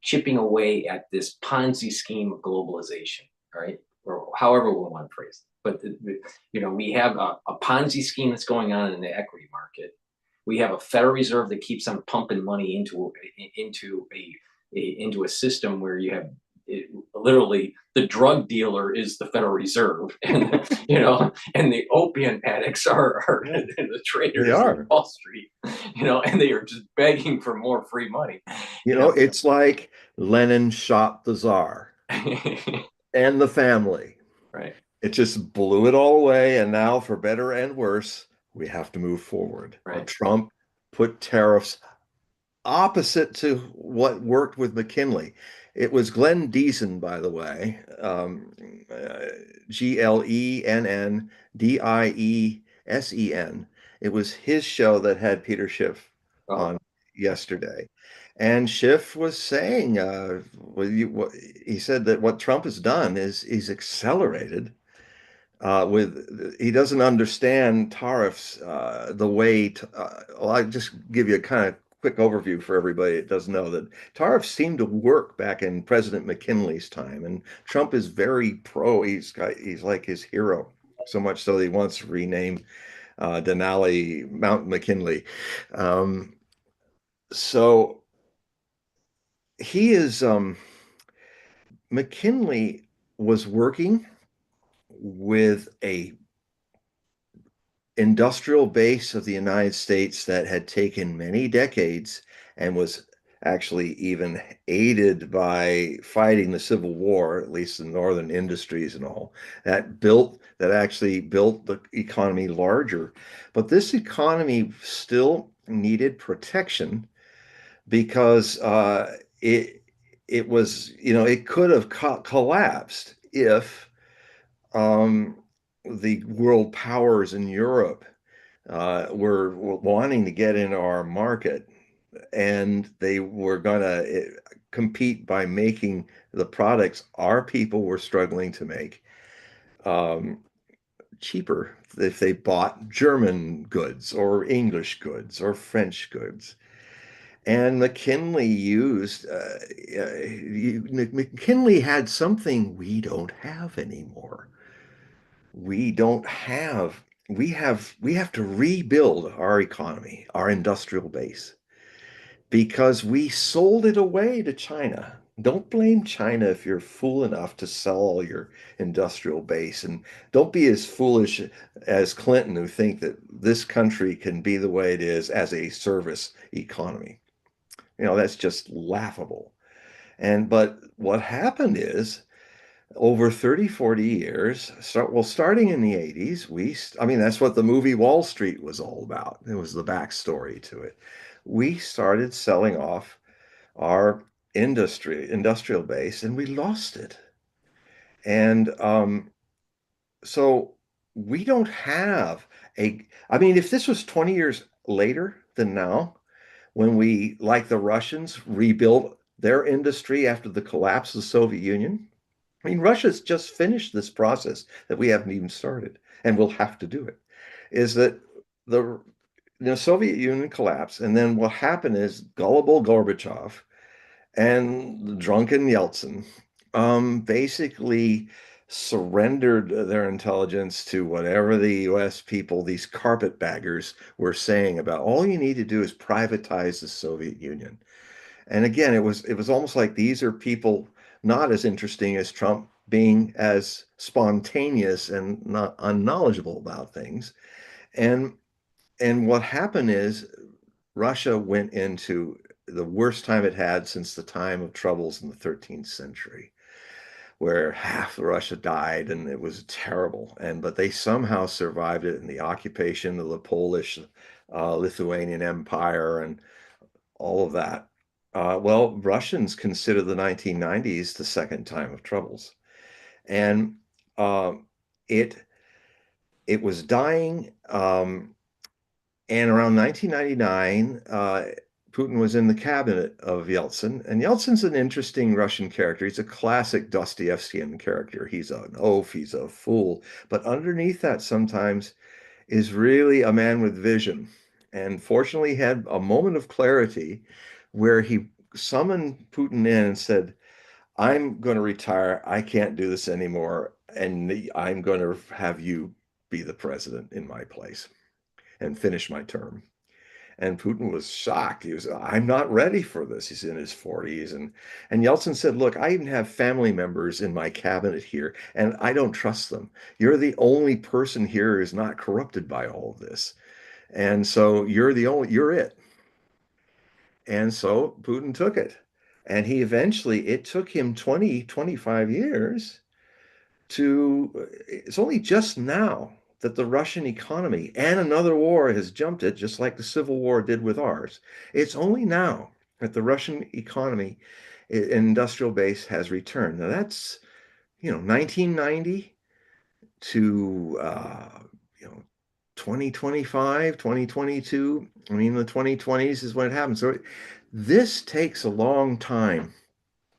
chipping away at this Ponzi scheme of globalization, right? Or however we want to phrase it. But we have a Ponzi scheme that's going on in the equity market. We have a Federal Reserve that keeps on pumping money into a system where you have literally the drug dealer is the Federal Reserve, and and the opium addicts are Yeah, the they traders in are. Wall Street, and they are just begging for more free money, You you know, know. it's like Lenin shot the Tsar and the family. Right, It just blew it all away. And now, for better and worse, we have to move forward. right. Trump put tariffs opposite to what worked with McKinley. It was Glenn Deason, by the way, Glenndiesen. It was his show that had Peter Schiff Oh, on yesterday. And Schiff was saying, he said that what Trump has done is he's accelerated he doesn't understand tariffs the way well, I'll just give you a kind of quick overview for everybody that doesn't know that tariffs seemed to work back in President McKinley's time, and Trump is very pro. He's like his hero, so much so that he wants to rename Denali Mount McKinley. Um, so he is McKinley was working with a industrial base of the United States that had taken many decades and was actually even aided by fighting the Civil War, at least the northern industries and all, that actually built the economy larger. But this economy still needed protection because it was, it could have collapsed if um, the world powers in Europe were wanting to get into our market, and they were going to compete by making the products our people were struggling to make um, cheaper if they bought German goods or English goods or French goods. And McKinley had something we don't have anymore. we don't have we have to rebuild our economy, our industrial base, because we sold it away to China. Don't blame China if you're fool enough to sell all your industrial base, and don't be as foolish as Clinton who think that this country can be the way it is as a service economy. That's just laughable. But what happened is over 30, 40 years, starting in the 80s, I mean, that's what the movie Wall Street was all about. It was the backstory to it. We started selling off our industrial base, and we lost it. And so we don't have I mean, if this was 20 years later than now, when we, like the Russians, rebuilt their industry after the collapse of the Soviet Union, I mean, Russia's just finished this process that we haven't even started, and we'll have to do it. Is that the Soviet Union collapsed, and then what happened is gullible Gorbachev and the drunken Yeltsin basically surrendered their intelligence to whatever the U.S. people, these carpetbaggers, were saying about all you need to do is privatize the Soviet Union. And again, it was almost like these are people not as interesting as Trump, being as spontaneous and not unknowledgeable about things. And and what happened is Russia went into the worst time it had since the time of troubles in the 13th century, where half Russia died and it was terrible. But they somehow survived it in the occupation of the Polish, Lithuanian Empire and all of that. Well, Russians consider the 1990s the second time of troubles, and um, it it was dying. And around 1999, Putin was in the cabinet of Yeltsin. And Yeltsin's an interesting Russian character. He's a classic Dostoevskian character. He's an oaf, he's a fool. But underneath that, sometimes is really a man with vision. And fortunately, he had a moment of clarity where he summoned Putin in and said, I'm going to retire. I can't do this anymore. And I'm going to have you be the president in my place and finish my term. And Putin was shocked. He was, I'm not ready for this. He's in his 40s. And Yeltsin said, look, I even have family members in my cabinet here, and I don't trust them. You're the only person here who's not corrupted by all of this. And so you're it. And so Putin took it. And he eventually, it took him 20, 25 years it's only just now that the Russian economy and another war has jumped it, just like the Civil War did with ours. It's only now that the Russian economy industrial base has returned. Now that's, 1990 to, 2025, 2022. I mean, the 2020s is when it happens. So this takes a long time.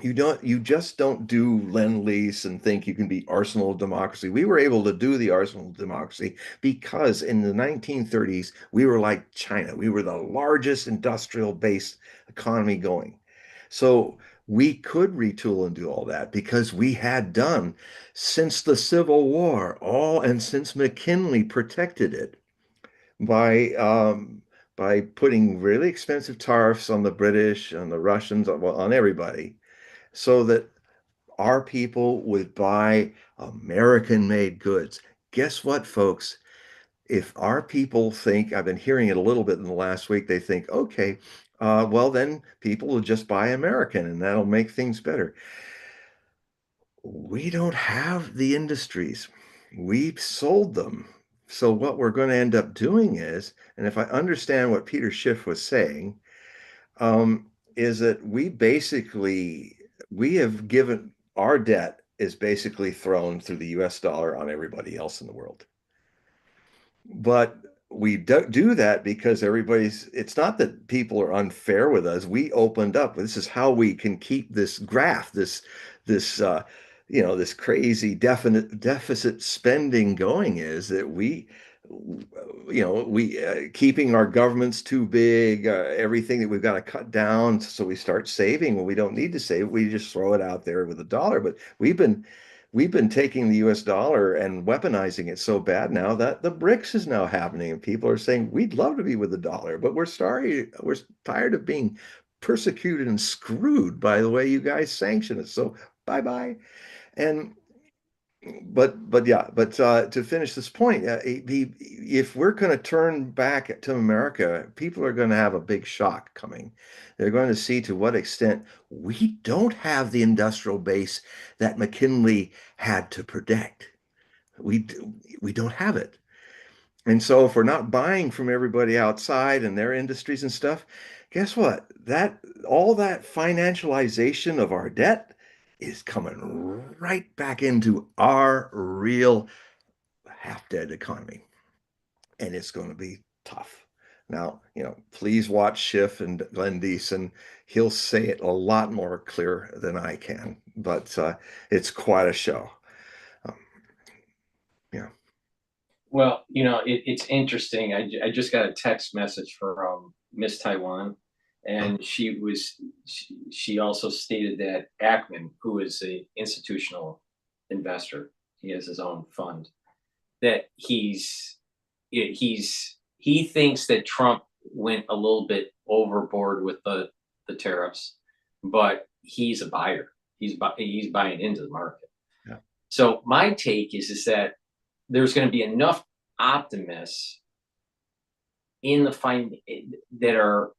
You just don't do lend-lease and think you can be arsenal of democracy. We were able to do the arsenal of democracy because in the 1930s we were like China. We were the largest industrial based economy going. So we could retool and do all that because we had done since the Civil War all, and since McKinley protected it by by putting really expensive tariffs on the British, on the Russians, on everybody, so that our people would buy American made goods. Guess what, folks? If our people think, I've been hearing it a little bit in the last week, they think, okay, well, then people will just buy American and that'll make things better. We don't have the industries, we've sold them. So, what we're going to end up doing is, and if I understand what Peter Schiff was saying, um, is that we have given our debt is basically thrown through the US dollar on everybody else in the world. But we do that because it's not that people are unfair with us. We opened up. This is how we can keep this graph, this, this crazy deficit spending going is that we keeping our governments too big, everything that we've got to cut down. So we start saving when we don't need to save. We just throw it out there with a dollar. But we've been taking the US dollar and weaponizing it so bad now that the BRICS is now happening. And people are saying, we'd love to be with the dollar, but we're sorry. We're tired of being persecuted and screwed by the way you guys sanction us. So bye bye. And but to finish this point, if we're going to turn back to America, people are going to have a big shock coming. They're going to see to what extent we don't have the industrial base that McKinley had to protect. We we don't have it. And so if we're not buying from everybody outside and their industries and stuff, guess what? That all that financialization of our debt is coming right back into our real half-dead economy. And it's going to be tough. Now, please watch Schiff and Glenn Deason. He'll say it a lot more clear than I can, but it's quite a show. Um, yeah. Well, it's interesting. I just got a text message from Miss Taiwan, and she also stated that Ackman, who is a institutional investor, he has his own fund, that he thinks that Trump went a little bit overboard with the tariffs, but he's a buyer. He's buying into the market. Yeah. So my take is that there's going to be enough optimists in the that are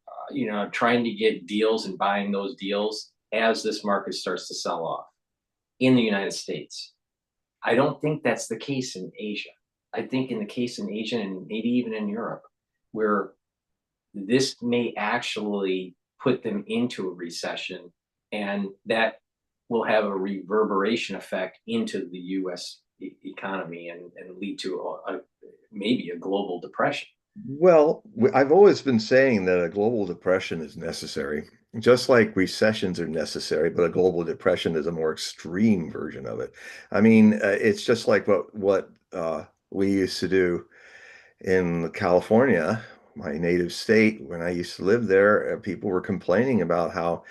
trying to get deals and buying those deals as this market starts to sell off in the United States. I don't think that's the case in Asia. I think in the case in Asia and maybe even in Europe, where this may actually put them into a recession, and that will have a reverberation effect into the U.S. economy and lead to maybe a global depression. Well, I've always been saying that a global depression is necessary, just like recessions are necessary, but a global depression is a more extreme version of it. I mean, it's just like what we used to do in California, my native state, when I used to live there. People were complaining about how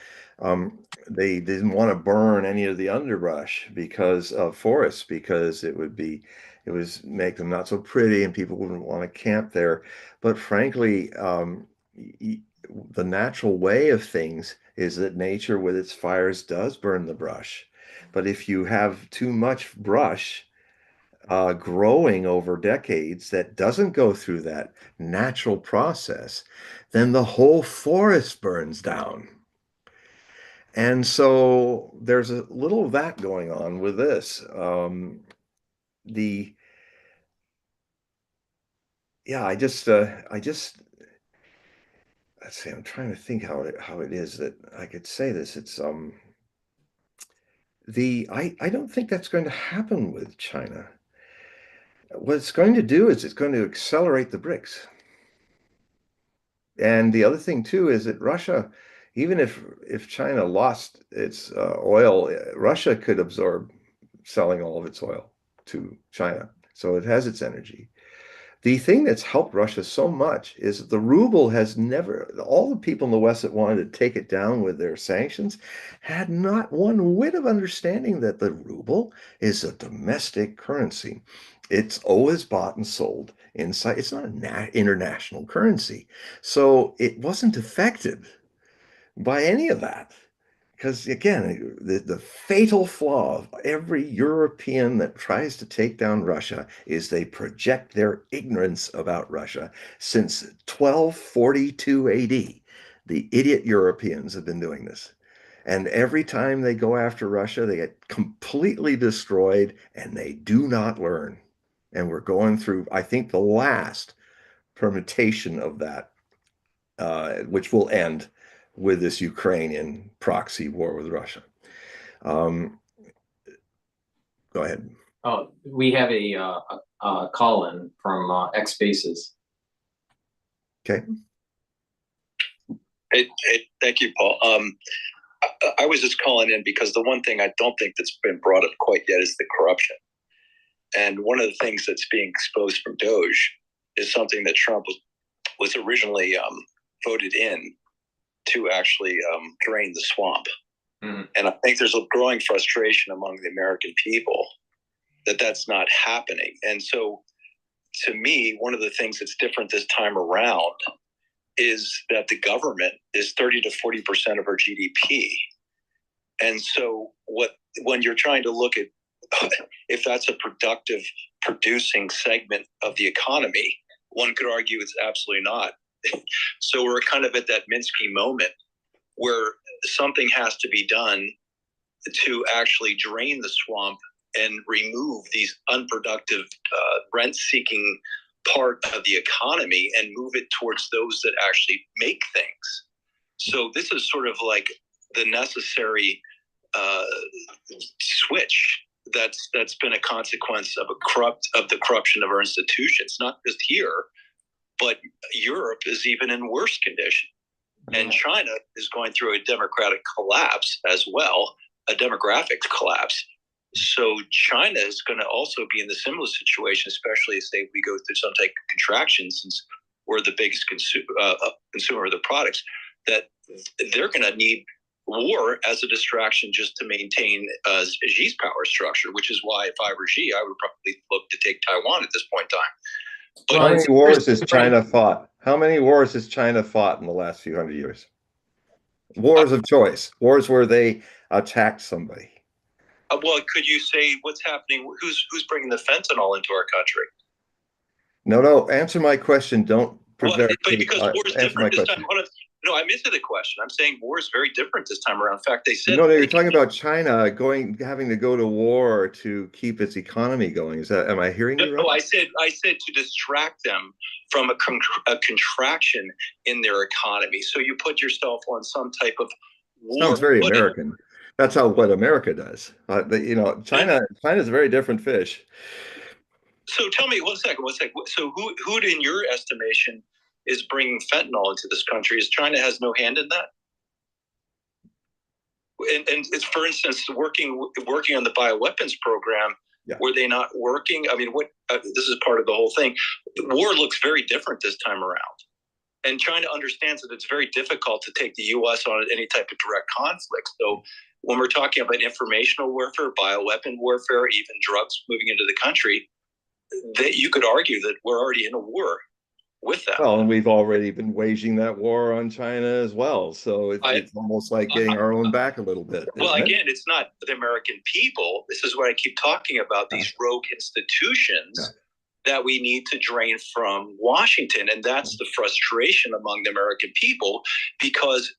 they didn't want to burn any of the underbrush because of forests, because it was make them not so pretty and people wouldn't want to camp there. But frankly, the natural way of things is that nature with its fires does burn the brush. But if you have too much brush, growing over decades that doesn't go through that natural process, then the whole forest burns down. And so there's a little of that going on with this. The Yeah, I just let's see. I'm trying to think how it is that I could say this. It's the I don't think that's going to happen with China. What it's going to do is it's going to accelerate the BRICS. And the other thing too is that Russia, even if China lost its oil, Russia could absorb selling all of its oil to China. So it has its energy. The thing that's helped Russia so much is that the ruble has never, all the people in the West that wanted to take it down with their sanctions had not one whit of understanding that the ruble is a domestic currency. It's always bought and sold inside. It's not an international currency. So it wasn't affected by any of that. Because again, the fatal flaw of every European that tries to take down Russia is they project their ignorance about Russia. Since 1242 AD, the idiot Europeans have been doing this. And every time they go after Russia, they get completely destroyed and they do not learn. And we're going through, I think, the last permutation of that, which will end with this Ukrainian proxy war with Russia. Um, Go ahead. Oh, we have a call in from X Spaces. Okay. Thank you, Paul. I was just calling in because the one thing I don't think that's been brought up quite yet is the corruption. And one of the things that's being exposed from Doge is something that Trump was originally voted in to actually drain the swamp. Mm-hmm. And I think there's a growing frustration among the American people that that's not happening. And so to me, one of the things that's different this time around is that the government is 30 to 40% of our GDP. And so when you're trying to look at if that's a productive producing segment of the economy, one could argue it's absolutely not. So we're kind of at that Minsky moment where something has to be done to actually drain the swamp and remove these unproductive rent-seeking part of the economy and move it towards those that actually make things. So this is sort of like the necessary switch that's been a consequence of the corruption of our institutions, not just here, but Europe is even in worse condition. And China is going through a democratic collapse as well, a demographic collapse. So China is going to also be in the similar situation, especially as we go through some type of contraction, since we're the biggest consumer of the products, that they're going to need war as a distraction just to maintain Xi's power structure, which is why if I were Xi, I would probably look to take Taiwan at this point in time. But how many wars has China fought? How many wars has China fought in the last few hundred years? Wars of choice, wars where they attacked somebody. Well, could you say what's happening? Who's bringing the fentanyl into our country? No, answer my question. Don't Well, but because war is answer my different this question. time. No, I missed the question. I'm saying war is very different this time around. In fact, they said No, you're talking about China having to go to war to keep its economy going. Am I hearing you right? No, I said to distract them from a contraction in their economy. So you put yourself on some type of war. Sounds very American. That's what America does. China's a very different fish. So tell me, one second. So who in your estimation is bringing fentanyl into this country? Is China has no hand in that? And it's, for instance, working on the bioweapons program. Yeah. Were they not working? I mean, this is part of the whole thing. The war looks very different this time around. And China understands that it's very difficult to take the U.S. on any type of direct conflict. So when we're talking about informational warfare, bioweapon warfare, even drugs moving into the country, that you could argue that we're already in a war with that. Well, and we've already been waging that war on China as well. So it's almost like getting our own back a little bit. Well, again, it's not the American people. This is what I keep talking about, these rogue institutions that we need to drain from Washington. And that's the frustration among the American people, because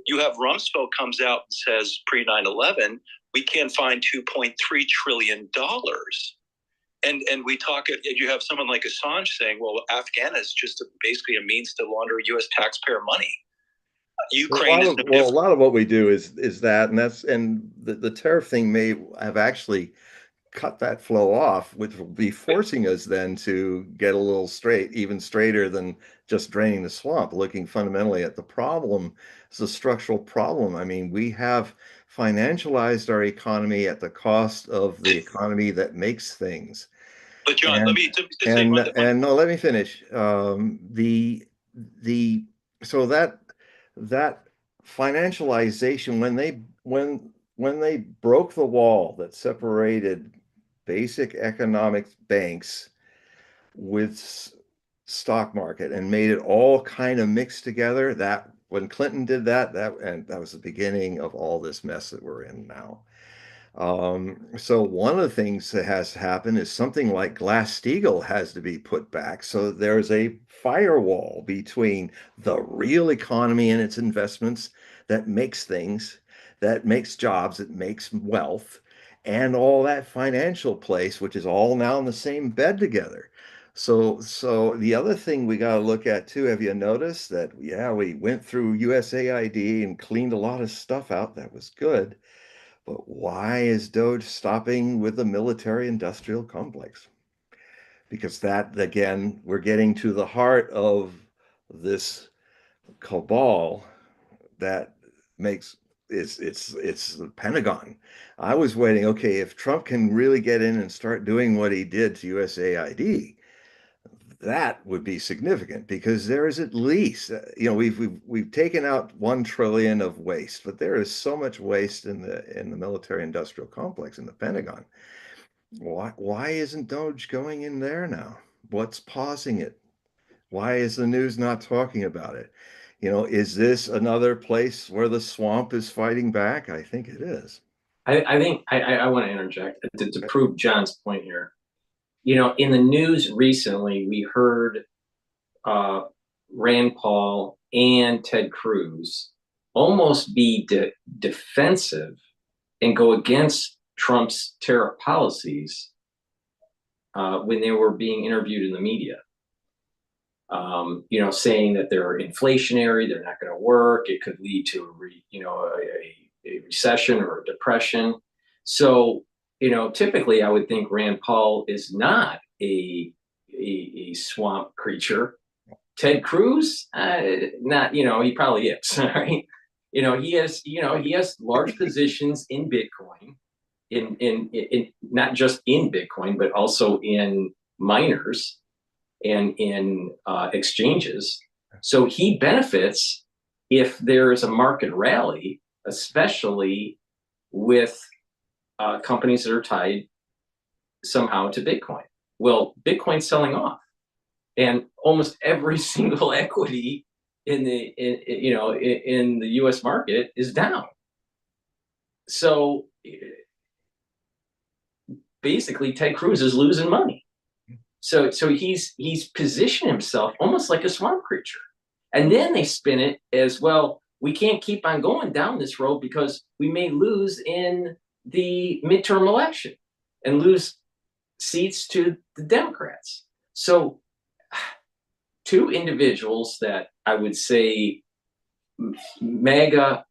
you have Rumsfeld comes out and says pre 9/11, we can't find $2.3 trillion. And we talk, you have someone like Assange saying, well, Afghan is just basically a means to launder U.S. taxpayer money. Ukraine is a lot of what we do is that, and the tariff thing may have actually cut that flow off, which will be forcing us then to get a little even straighter than just draining the swamp, looking fundamentally at the problem. It's a structural problem. I mean, we have financialized our economy at the cost of the economy that makes things. But John, let me let me finish. So that financialization, when they broke the wall that separated basic economic banks with stock market and made it all kind of mixed together, that when Clinton did that was the beginning of all this mess that we're in now. So one of the things that has to happen is something like Glass-Steagall has to be put back. So there's a firewall between the real economy and its investments that makes things, that makes jobs, that makes wealth, and all that financial place, which is all now in the same bed together. So the other thing we got to look at too, have you noticed that, we went through USAID and cleaned a lot of stuff out that was good. But why is DOGE stopping with the military-industrial complex? Because that, again, we're getting to the heart of this cabal that makes it's the Pentagon. I was waiting, okay, if Trump can really get in and start doing what he did to USAID, that would be significant, because there is at least, we've taken out 1 trillion of waste, but there is so much waste in the military industrial complex in the Pentagon. Why isn't DOGE going in there now? What's pausing it? Why is the news not talking about it? Is this another place where the swamp is fighting back? I think it is. I think I want to interject to prove John's point here. In the news recently, we heard Rand Paul and Ted Cruz almost be defensive and go against Trump's tariff policies when they were being interviewed in the media. Saying that they're inflationary, they're not going to work, it could lead to a recession or a depression. So, typically I would think Rand Paul is not a swamp creature. Ted Cruz, not, he probably is, right? He has large positions in Bitcoin, in not just in Bitcoin, but also in miners and in exchanges. So he benefits if there is a market rally, especially with companies that are tied somehow to Bitcoin. Well, Bitcoin's selling off, and almost every single equity in the U.S. market is down. So basically, Ted Cruz is losing money. So he's positioned himself almost like a swamp creature. And then they spin it as, well, we can't keep on going down this road because we may lose in the midterm election and lose seats to the Democrats. So two individuals that I would say MAGA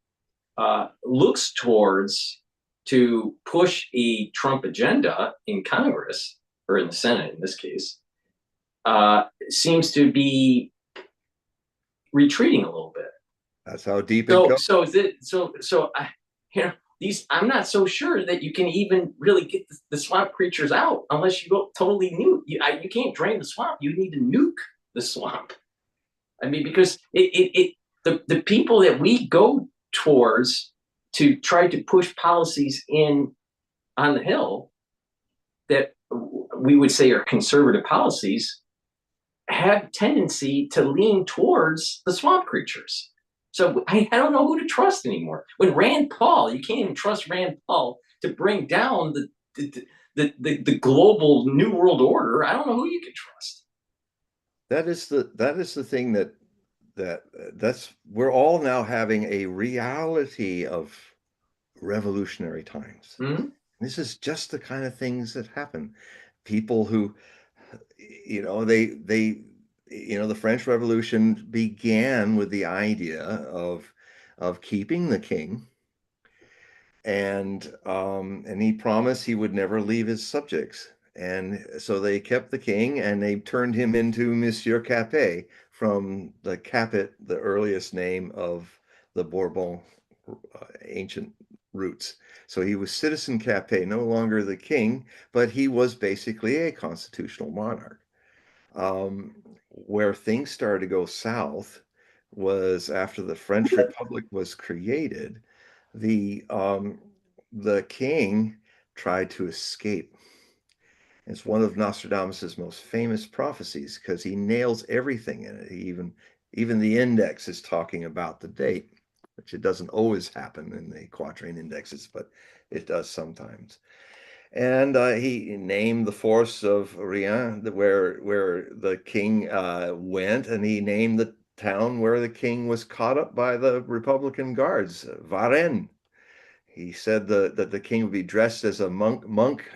looks towards to push a Trump agenda in Congress, or in the Senate in this case, seems to be retreating a little bit. That's how deep it goes. These, I'm not so sure that you can even really get the swamp creatures out unless you go totally nuke. You can't drain the swamp. You need to nuke the swamp. I mean, because the people that we go towards to try to push policies in on the Hill that we would say are conservative policies have tendency to lean towards the swamp creatures. So I don't know who to trust anymore. When Rand Paul, you can't even trust Rand Paul to bring down the global new world order. I don't know who you can trust. That is the thing that's we're all now having a reality of revolutionary times. Mm-hmm. This is just the kind of things that happen. People who, the French Revolution began with the idea of keeping the king, and he promised he would never leave his subjects. And so they kept the king, and they turned him into Monsieur Capet, from the Capet, the earliest name of the Bourbon ancient roots. So he was Citizen Capet, no longer the king, but he was basically a constitutional monarch. Where things started to go south was after the French Republic was created. The king tried to escape. It's one of Nostradamus's most famous prophecies because he nails everything in it. Even the index is talking about the date, which it doesn't always happen in the quatrain indexes, but it does sometimes. And he named the force of Rien, where the king went, and he named the town where the king was caught up by the Republican guards, Varennes. He said that the king would be dressed as a monk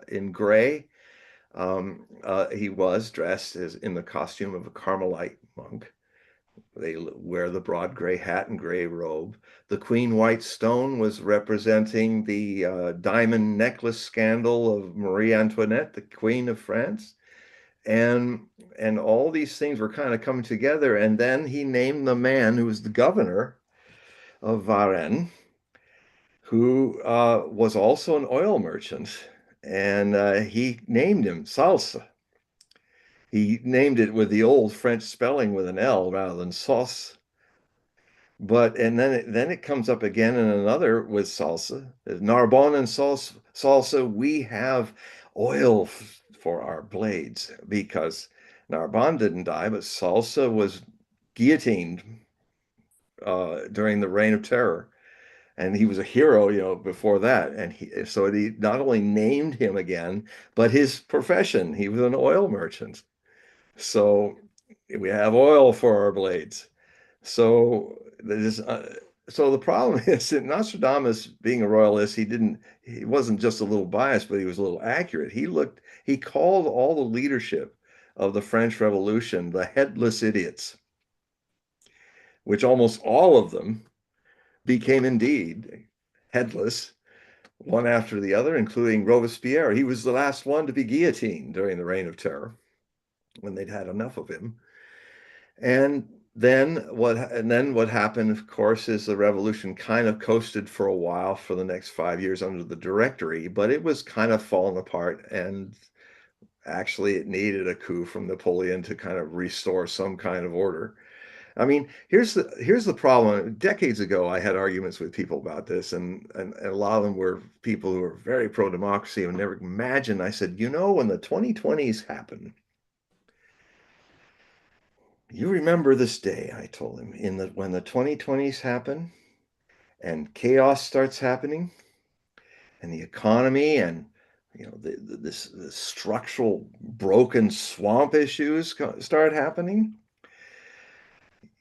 in gray. He was dressed in the costume of a Carmelite monk. They wear the broad gray hat and gray robe. The queen white stone was representing the diamond necklace scandal of Marie Antoinette, the Queen of France. And all these things were kind of coming together. And then he named the man who was the governor of Varennes, who was also an oil merchant. And he named him Salsa. He named it with the old French spelling with an L rather than sauce. And then it comes up again in another with salsa. Narbonne and salsa, we have oil for our blades, because Narbonne didn't die, but salsa was guillotined during the Reign of Terror. And he was a hero, before that. And so he not only named him again, but his profession. He was an oil merchant. So we have oil for our blades. So the problem is that Nostradamus, being a royalist, he wasn't just a little biased, but he was a little accurate. He called all the leadership of the French Revolution the headless idiots, which almost all of them became indeed headless, one after the other, including Robespierre. He was the last one to be guillotined during the Reign of Terror, when they'd had enough of him. And then what happened, of course, is the revolution kind of coasted for a while for the next 5 years under the Directory, but it was kind of falling apart, and actually it needed a coup from Napoleon to kind of restore some kind of order. I mean, here's the problem. Decades ago, I had arguments with people about this, and a lot of them were people who were very pro-democracy and never imagined. I said, when the 2020s happen, you remember this day, I told him, when the 2020s happen and chaos starts happening, and the economy and this structural broken swamp issues start happening.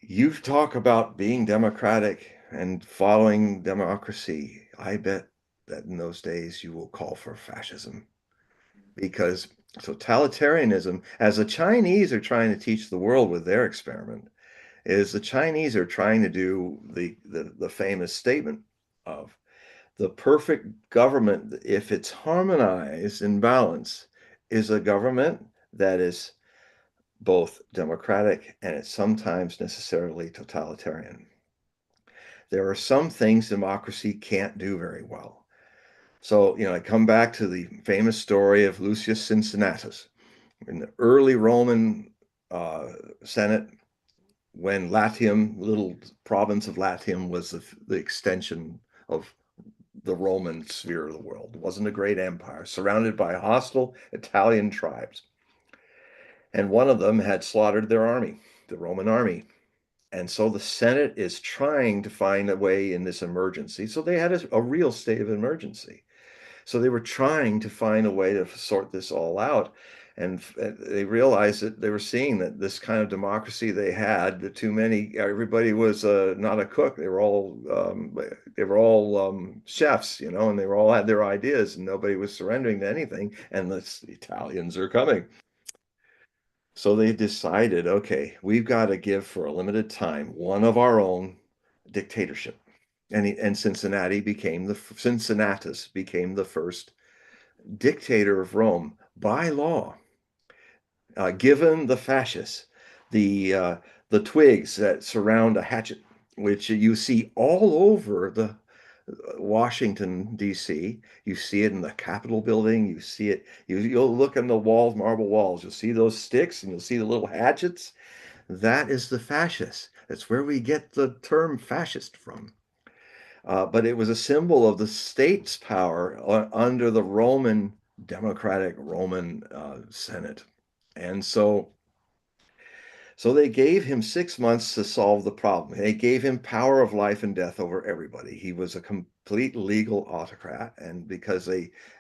You talk about being democratic and following democracy. I bet that in those days you will call for fascism, because totalitarianism, as the Chinese are trying to teach the world with their experiment, is the Chinese are trying to do the famous statement of the perfect government, if it's harmonized and balanced, is a government that is both democratic and it's sometimes necessarily totalitarian. There are some things democracy can't do very well. So, I come back to the famous story of Lucius Cincinnatus in the early Roman Senate, when Latium, little province of Latium, was the extension of the Roman sphere of the world. It wasn't a great empire, surrounded by hostile Italian tribes. And one of them had slaughtered their army, the Roman army. And so the Senate is trying to find a way in this emergency. So they had a real state of emergency. So they were trying to find a way to sort this all out. And they realized that they were seeing that this kind of democracy they had, the too many, everybody was not a cook. They were all chefs, and they were all had their ideas, and nobody was surrendering to anything. And the Italians are coming. So they decided, okay, we've got to give for a limited time one of our own dictatorship. And Cincinnatus became the first dictator of Rome by law, given the fascists, the twigs that surround a hatchet, which you see all over the Washington, D.C. You see it in the Capitol building. You see it. You'll look in the walls, marble walls. You'll see those sticks, and you'll see the little hatchets. That is the fascist. That's where we get the term fascist from. But it was a symbol of the state's power under the democratic Roman Senate. And so they gave him 6 months to solve the problem. They gave him power of life and death over everybody. He was a complete legal autocrat. And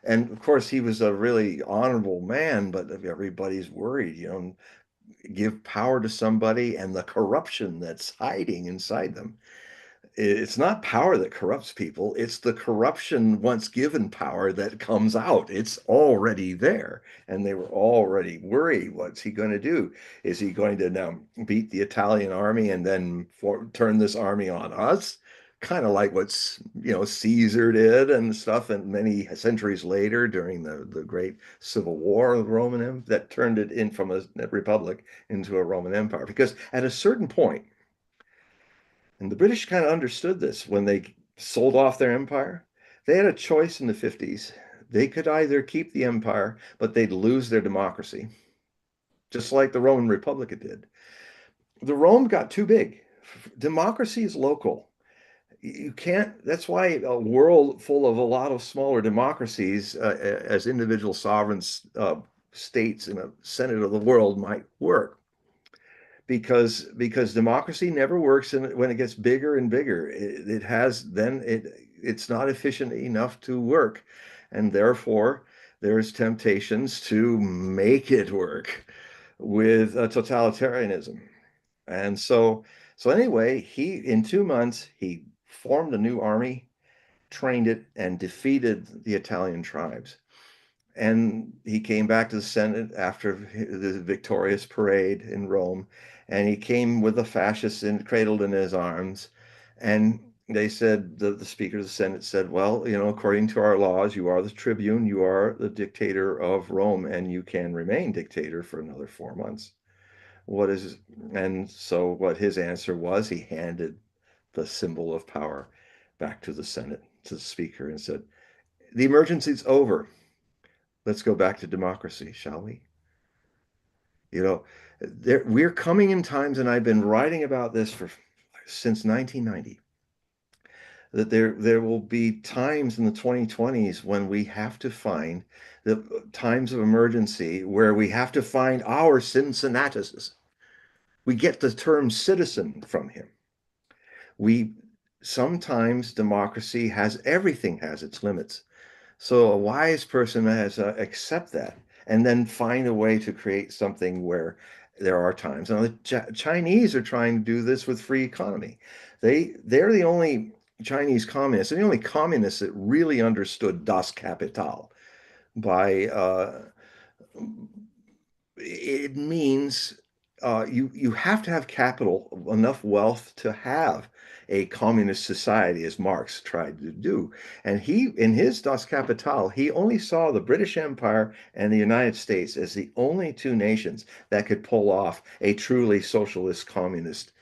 and of course, he was a really honorable man, but everybody's worried, give power to somebody and the corruption that's hiding inside them. It's not power that corrupts people. It's the corruption once given power that comes out. It's already there. And they were already worried. What's he going to do? Is he going to now beat the Italian army and then turn this army on us? Kind of like what, Caesar did and stuff, and many centuries later during the great civil war of the Roman Empire that turned it in from a republic into a Roman Empire. Because at a certain point, and the British kind of understood this when they sold off their empire. They had a choice in the 50s. They could either keep the empire, but they'd lose their democracy, just like the Roman Republic did. The Rome got too big. Democracy is local. You can't, that's why a world full of a lot of smaller democracies as individual sovereign states in a Senate of the world might work. Because democracy never works when it gets bigger and bigger. It's not efficient enough to work, and therefore there's temptations to make it work with totalitarianism. And so anyway, in 2 months he formed a new army, trained it, and defeated the Italian tribes. And he came back to the Senate after the victorious parade in Rome, and he came with the fascists cradled in his arms. And they said, the Speaker of the Senate said, well, according to our laws, you are the tribune, you are the dictator of Rome, and you can remain dictator for another 4 months. And so what his answer was, he handed the symbol of power back to the Senate, to the Speaker, and said, the emergency's over. Let's go back to democracy, shall we? We're coming in times, and I've been writing about this since 1990, that there will be times in the 2020s when we have to find the times of emergency where we have to find our Cincinnatus. We get the term citizen from him. Sometimes democracy everything has its limits. So a wise person has to accept that and then find a way to create something where there are times. Now, the Chinese are trying to do this with free economy. They're the only Chinese communists, they're the only communists that really understood Das Kapital by it means you have to have capital, enough wealth to have a communist society, as Marx tried to do. And he, in his Das Kapital, he only saw the British Empire and the United States as the only two nations that could pull off a truly socialist communist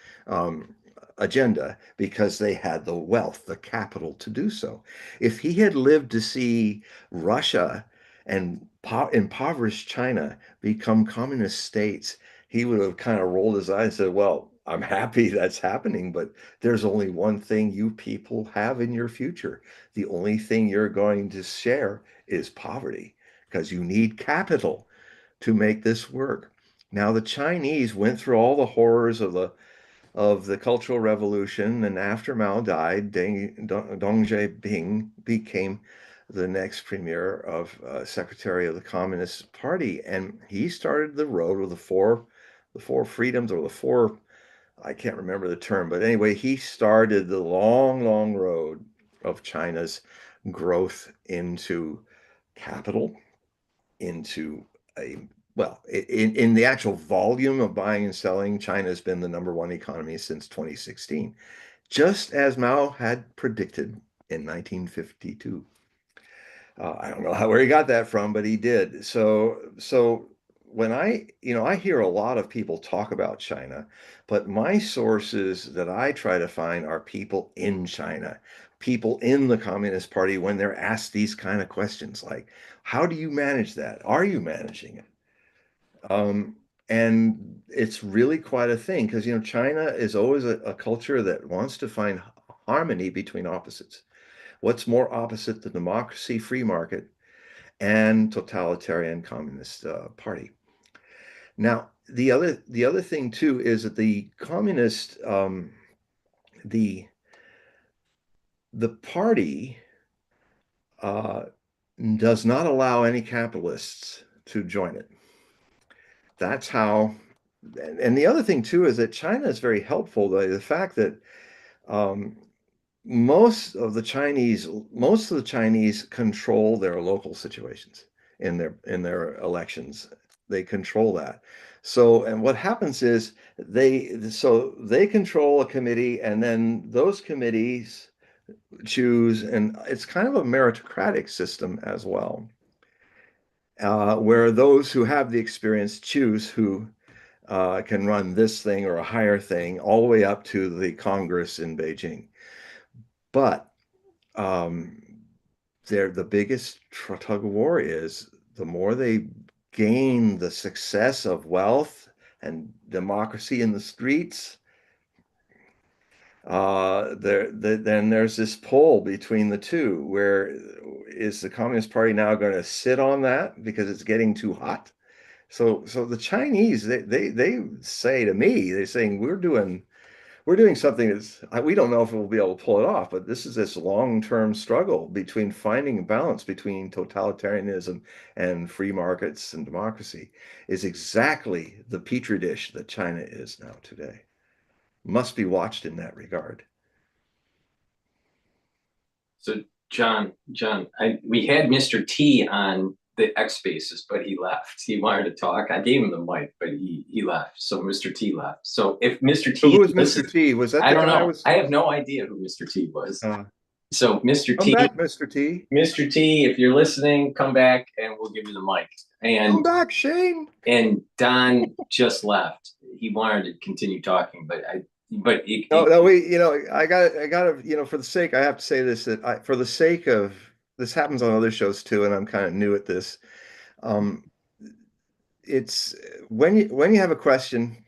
agenda because they had the wealth, the capital to do so. If he had lived to see Russia and impoverished China become communist states, he would have kind of rolled his eyes and said, well, I'm happy that's happening, but there's only one thing you people have in your future. The only thing you're going to share is poverty because you need capital to make this work. Now, the Chinese went through all the horrors of the Cultural Revolution, and after Mao died, Deng Xiaoping became the next premier of secretary of the Communist Party, and he started the road with the four freedoms, or the four, I can't remember the term, but anyway, he started the long, long road of China's growth into capital, into a well, in the actual volume of buying and selling, China has been the #1 economy since 2016, just as Mao had predicted in 1952. I don't know where he got that from, but he did. So when I hear a lot of people talk about China, but my sources that I try to find are people in China, people in the Communist Party when they're asked these kind of questions like, how do you manage that? Are you managing it? Um, and it's really quite a thing because, China is always a culture that wants to find harmony between opposites. What's more opposite than democracy, free market, and totalitarian communist party? Now, the other thing too is that the communist the the party uh, does not allow any capitalists to join it. That's how. And the other thing too is that China is very helpful. The fact that um, most of the Chinese control their local situations in their elections. They control that. So, and what happens is they control a committee, and then those committees choose, and it's kind of a meritocratic system as well, where those who have the experience choose who can run this thing or a higher thing, all the way up to the Congress in Beijing. But um, the biggest tug of war is the more they gain the success of wealth and democracy in the streets, then there's this pull between the two. Where is the Communist Party now going to sit on that because it's getting too hot? So the Chinese, they say to me, they're saying we're doing something that's we don't know if we'll be able to pull it off, but this long-term struggle between finding a balance between totalitarianism and free markets and democracy is exactly the petri dish that China is now today. Must be watched in that regard. So John, we had Mr. T on the X Spaces, but he left. He wanted to talk. I gave him the mic, but he left. So Mr. T left. So if Mr. So T who was listens, Mr. T? Was that I the don't guy I know. was? I have no idea who Mr. T was. So Come back, Mr. T. Mr. T, if you're listening, come back and we'll give you the mic. Come back, Shane. And Don just left. He wanted to continue talking, but I got for the sake, I have to say this, for the sake of, this happens on other shows too, and I'm kind of new at this. It's when you have a question,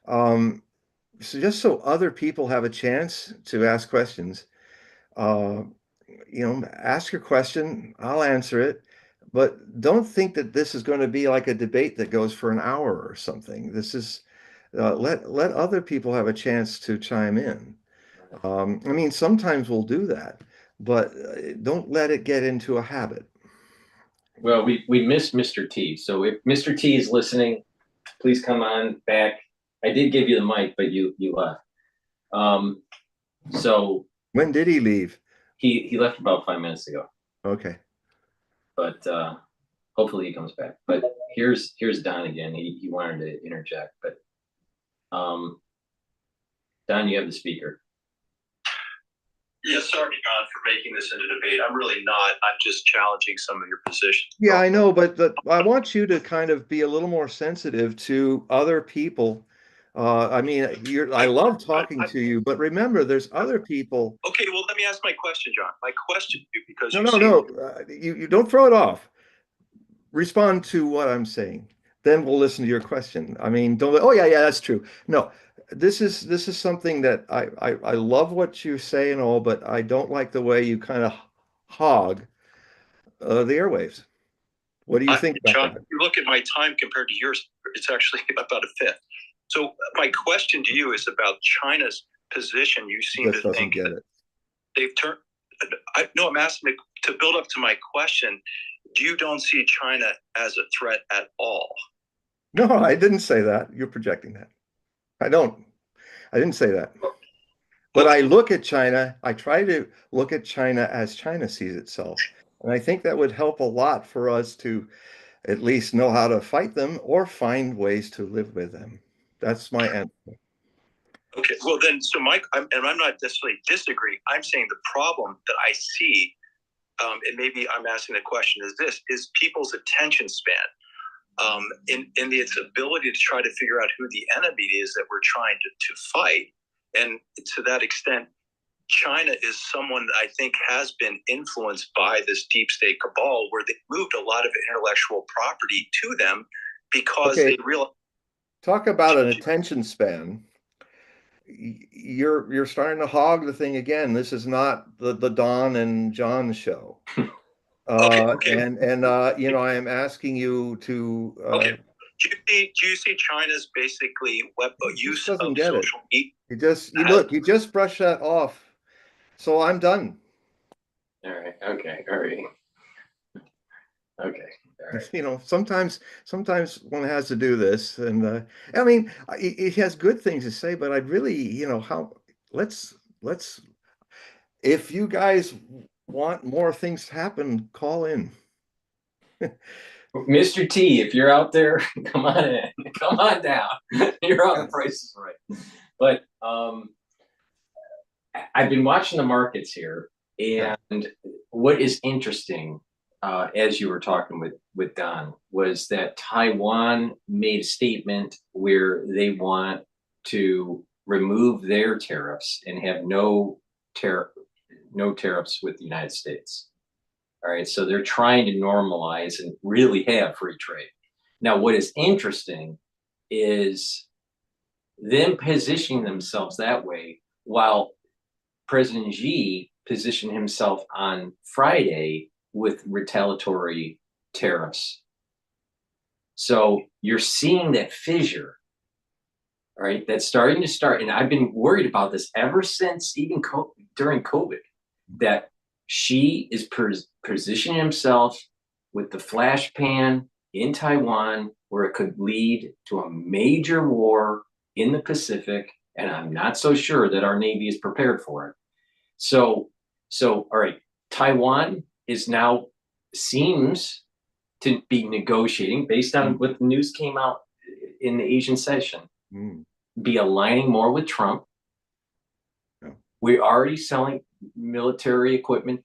so just so other people have a chance to ask questions, uh, ask your question, I'll answer it, but don't think that this is going to be like a debate that goes for an hour or something. This is let other people have a chance to chime in. I mean, sometimes we'll do that, but don't let it get into a habit. Well, we missed Mr. T. So if Mr. T is listening, please come on back. I did give you the mic, but you left. So When did he leave? he left about 5 minutes ago. Okay. But hopefully he comes back. But here's Don again. He wanted to interject, but Don, you have the speaker. Yeah, sorry, John, for making this into debate. I'm really not. I'm just challenging some of your positions. Yeah, I know, but I want you to kind of be a little more sensitive to other people. I mean, I love talking to you, but remember, there's other people. Okay, well, let me ask my question, John. My question to you, because you don't throw it off. Respond to what I'm saying. Then we'll listen to your question. I mean, don't. Oh yeah, that's true. No, this is something that I love what you say and all, but I don't like the way you kind of hog the airwaves. What do you think about John, that? if you look at my time compared to yours, it's actually about a fifth. So my question to you is about China's position. You seem to think that they've turned. No, I'm asking to build up to my question. You don't see China as a threat at all. No, I didn't say that. You're projecting that. I didn't say that. But I look at China, I try to look at China as China sees itself. And I think that would help a lot for us to at least know how to fight them or find ways to live with them. That's my answer. Okay, well then, so I'm not necessarily disagreeing. I'm saying the problem that I see, and maybe I'm asking the question is people's attention span, in its ability to try to figure out who the enemy is that we're trying to fight. And to that extent, China is someone that I think has been influenced by this deep state cabal, where they moved a lot of intellectual property to them because they realized. Talk about an attention span. You're starting to hog the thing again. This is not the Don and John show. Okay. And you know, I am asking you to. Okay. Do you see China's basically use of social media? You just brush that off. So I'm done. All right. Okay. All right. Okay. All right. You know, sometimes one has to do this, and I mean, it has good things to say, but I'd really, you know, let's if you guys want more things to happen, call in. Mr. T, if you're out there, come on in. Come on down. You're on the Price is Right. But I've been watching the markets here, and what is interesting, as you were talking with Don, was that Taiwan made a statement where they want to remove their tariffs and have no tariffs with the United States. All right, so they're trying to normalize and really have free trade. Now, what is interesting is them positioning themselves that way while President Xi positioned himself on Friday with retaliatory tariffs. So you're seeing that fissure, all right, that's starting to start. And I've been worried about this ever since even during COVID, that Xi is positioning himself with the flash pan in Taiwan, where it could lead to a major war in the Pacific. And I'm not so sure that our Navy is prepared for it. So all right, Taiwan is now seems to be negotiating based on what the news came out in the Asian session, be aligning more with Trump. We're already selling military equipment.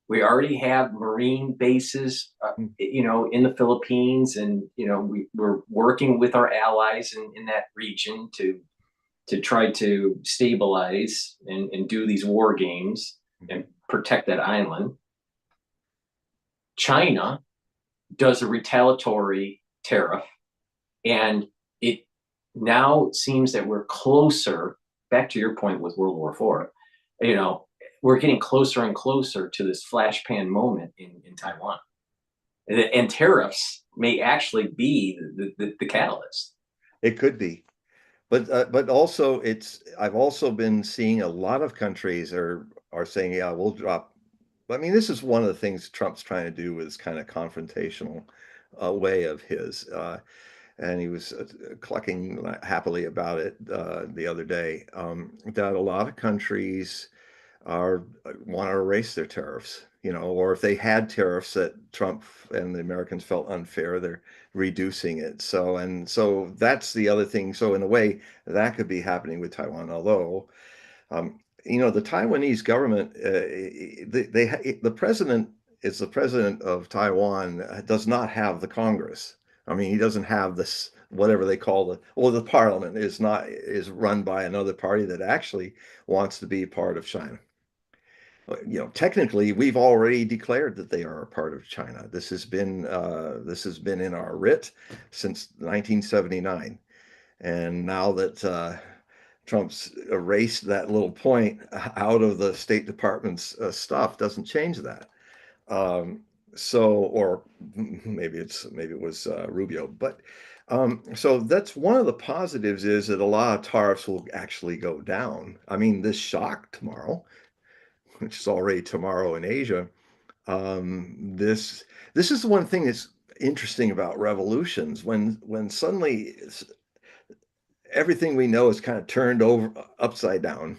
We already have Marine bases, you know, in the Philippines, and you know we're working with our allies in that region to try to stabilize and do these war games and protect that island. China does a retaliatory tariff, and it now seems that we're closer, back to your point with World War IV, you know, we're getting closer and closer to this flash pan moment in Taiwan. And tariffs may actually be the catalyst. It could be. But also I've also been seeing a lot of countries are saying, yeah, we'll drop I mean, this is one of the things Trump's trying to do with this kind of confrontational way of his. And he was clucking happily about it the other day, that a lot of countries are want to erase their tariffs, or if they had tariffs that Trump and the Americans felt unfair, they're reducing it. So that's the other thing. So in a way, that could be happening with Taiwan, although the Taiwanese government, the president is the president of Taiwan, does not have the Congress. I mean, he doesn't have this, whatever they call the parliament is run by another party that actually wants to be part of China. Technically, we've already declared that they are a part of China. This has been in our writ since 1979, and now that Trump's erased that little point out of the State Department's stuff, doesn't change that. Or maybe it was Rubio, but so that's one of the positives, is that a lot of tariffs will actually go down. I mean, this shock tomorrow, which is already tomorrow in Asia, this is the one thing that's interesting about revolutions, when suddenly everything we know is kind of turned over upside down.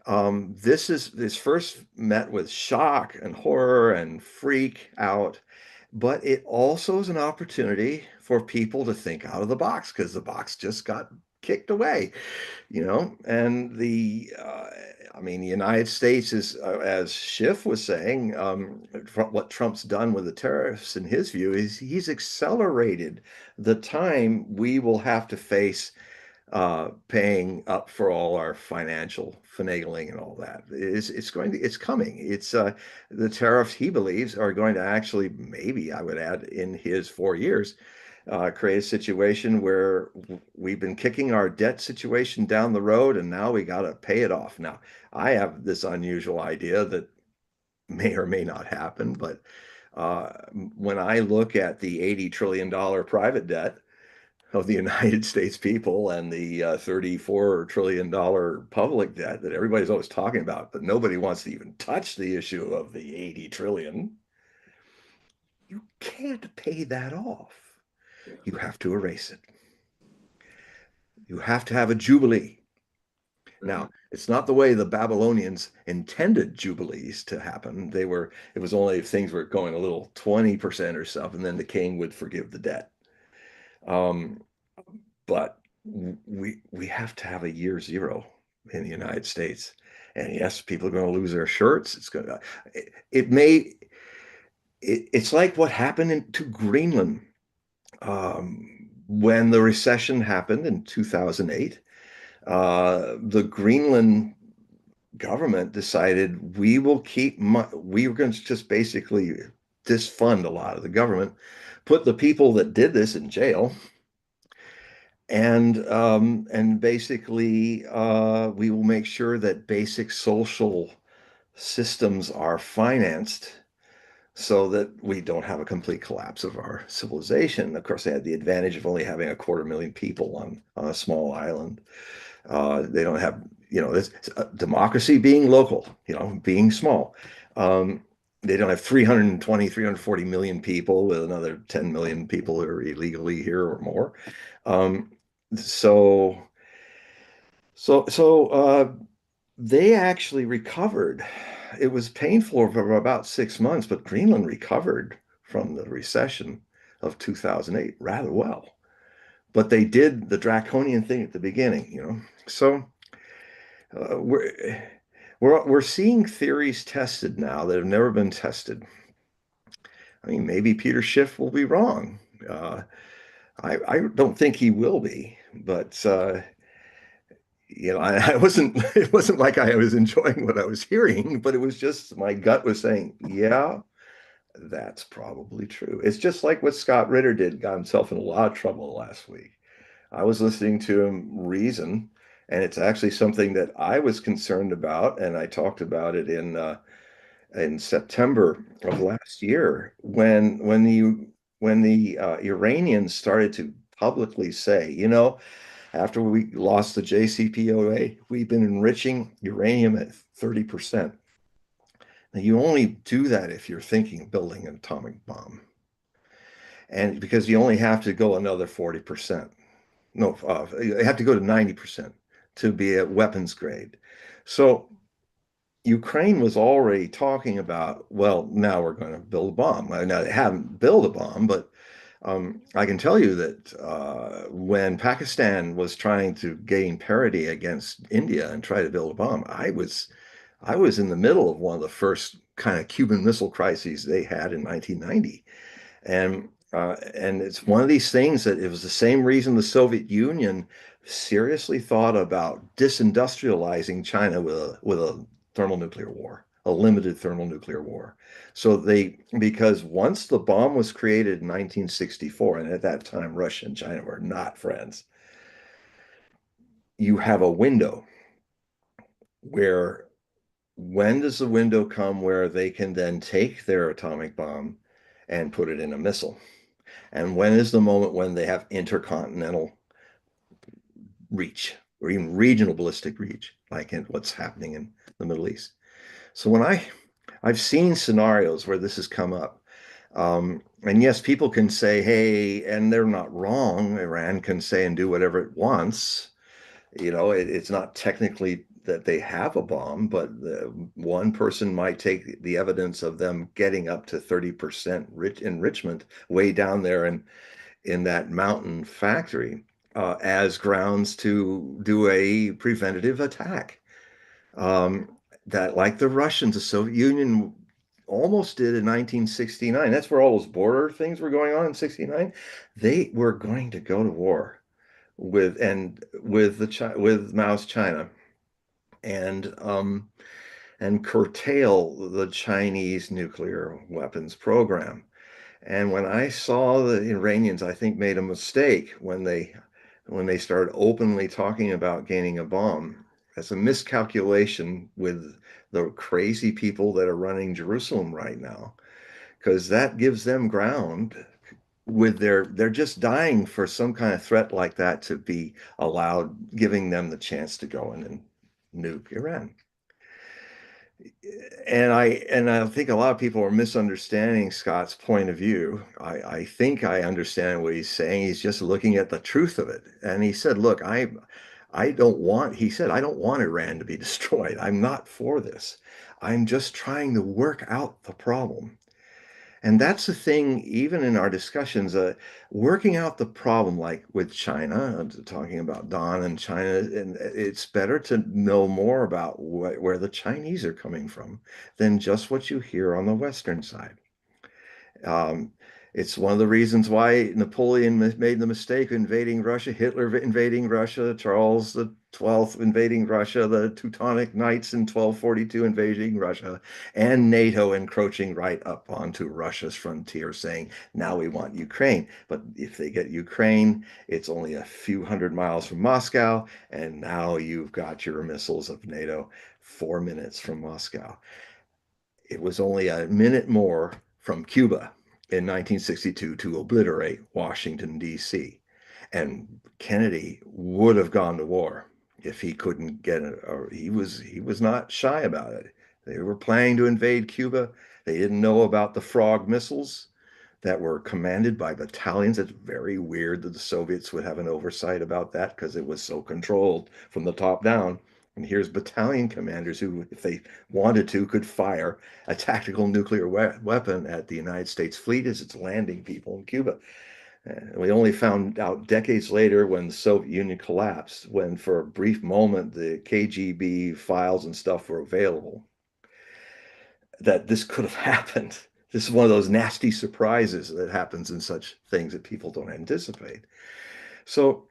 This first met with shock and horror and freak out, but it also is an opportunity for people to think out of the box, because the box just got kicked away, and the United States is, as Schiff was saying, what Trump's done with the tariffs, in his view, is he's accelerated the time we will have to face paying up for all our financial finagling and all that. It's coming. The tariffs, he believes, are going to actually, maybe I would add, in his 4 years, create a situation where we've been kicking our debt situation down the road, and now we got to pay it off. Now, I have this unusual idea that may or may not happen, but when I look at the $80 trillion private debt of the United States people and the $34 trillion public debt that everybody's always talking about, but nobody wants to even touch the issue of the 80 trillion. You can't pay that off. You have to erase it. You have to have a jubilee. Now, it's not the way the Babylonians intended jubilees to happen. It was only if things were going a little 20% or something, then the king would forgive the debt. But we have to have a year zero in the United States. And yes, people are going to lose their shirts. It's like what happened to Greenland when the recession happened in 2008. The Greenland government decided we were going to just basically disfund a lot of the government, put the people that did this in jail, and basically we will make sure that basic social systems are financed so that we don't have a complete collapse of our civilization. Of course, they had the advantage of only having 250,000 people on a small island. They don't have, this democracy being local, being small. They don't have 320, 340 million people with another 10 million people who are illegally here or more. So they actually recovered. It was painful for about 6 months, but Greenland recovered from the recession of 2008 rather well. But they did the draconian thing at the beginning, So we're seeing theories tested now that have never been tested. I mean, maybe Peter Schiff will be wrong. I don't think he will be, but I wasn't. It wasn't like I was enjoying what I was hearing, but it was just my gut was saying, yeah, that's probably true. It's just like what Scott Ritter did, got himself in a lot of trouble last week. I was listening to him reason, and it's actually something that I was concerned about, and I talked about it in September of last year when the Iranians started to publicly say, after we lost the JCPOA, we've been enriching uranium at 30%. You only do that if you're thinking of building an atomic bomb. And because you only have to go another 40%. No, you have to go to 90% to be at weapons grade. So Ukraine was already talking about, well, now we're going to build a bomb. Now they haven't built a bomb, but I can tell you that when Pakistan was trying to gain parity against India and try to build a bomb, I was in the middle of one of the first kind of Cuban Missile crises they had in 1990. And it's one of these things that it was the same reason the Soviet Union seriously thought about disindustrializing China with a thermonuclear war, a limited thermonuclear war. So because once the bomb was created in 1964, and at that time Russia and China were not friends, you have a window where when does the window come where they can then take their atomic bomb and put it in a missile? And when is the moment when they have intercontinental reach or even regional ballistic reach, like in what's happening in the Middle East? So I've seen scenarios where this has come up. And yes, people can say, hey, and they're not wrong. Iran can say and do whatever it wants. It's not technically that they have a bomb, but one person might take the evidence of them getting up to 30% enrichment way down there in that mountain factory as grounds to do a preventative attack. That, like the Russians, the Soviet Union almost did in 1969. That's where all those border things were going on in 69. They were going to go to war with Mao's China and curtail the Chinese nuclear weapons program. And when I saw the Iranians, I think made a mistake when they started openly talking about gaining a bomb. That's a miscalculation with the crazy people that are running Jerusalem right now, because that gives them ground with they're just dying for some kind of threat like that to be allowed, giving them the chance to go in and nuke Iran. And I think a lot of people are misunderstanding Scott's point of view. I think I understand what he's saying. He's just looking at the truth of it. And he said, look, I don't want, he said, I don't want Iran to be destroyed. I'm not for this. I'm just trying to work out the problem. And that's the thing, even in our discussions, working out the problem, like with China, talking about Don and China, and it's better to know more about where the Chinese are coming from than just what you hear on the Western side. It's one of the reasons why Napoleon made the mistake of invading Russia, Hitler invading Russia, Charles the 12th invading Russia, the Teutonic Knights in 1242 invading Russia, and NATO encroaching right up onto Russia's frontier, saying, now we want Ukraine. But if they get Ukraine, it's only a few hundred miles from Moscow, and now you've got your missiles of NATO 4 minutes from Moscow. It was only a minute more from Cuba in 1962 to obliterate Washington, D.C. And Kennedy would have gone to war if he couldn't get it. Or he was not shy about it. They were planning to invade Cuba. They didn't know about the Frog missiles that were commanded by battalions. It's very weird that the Soviets would have an oversight about that because it was so controlled from the top down. And here's battalion commanders who, if they wanted to, could fire a tactical nuclear weapon at the United States fleet as it's landing people in Cuba. We only found out decades later when the Soviet Union collapsed, when for a brief moment the KGB files and stuff were available, that this could have happened. This is one of those nasty surprises that happens in such things that people don't anticipate. So,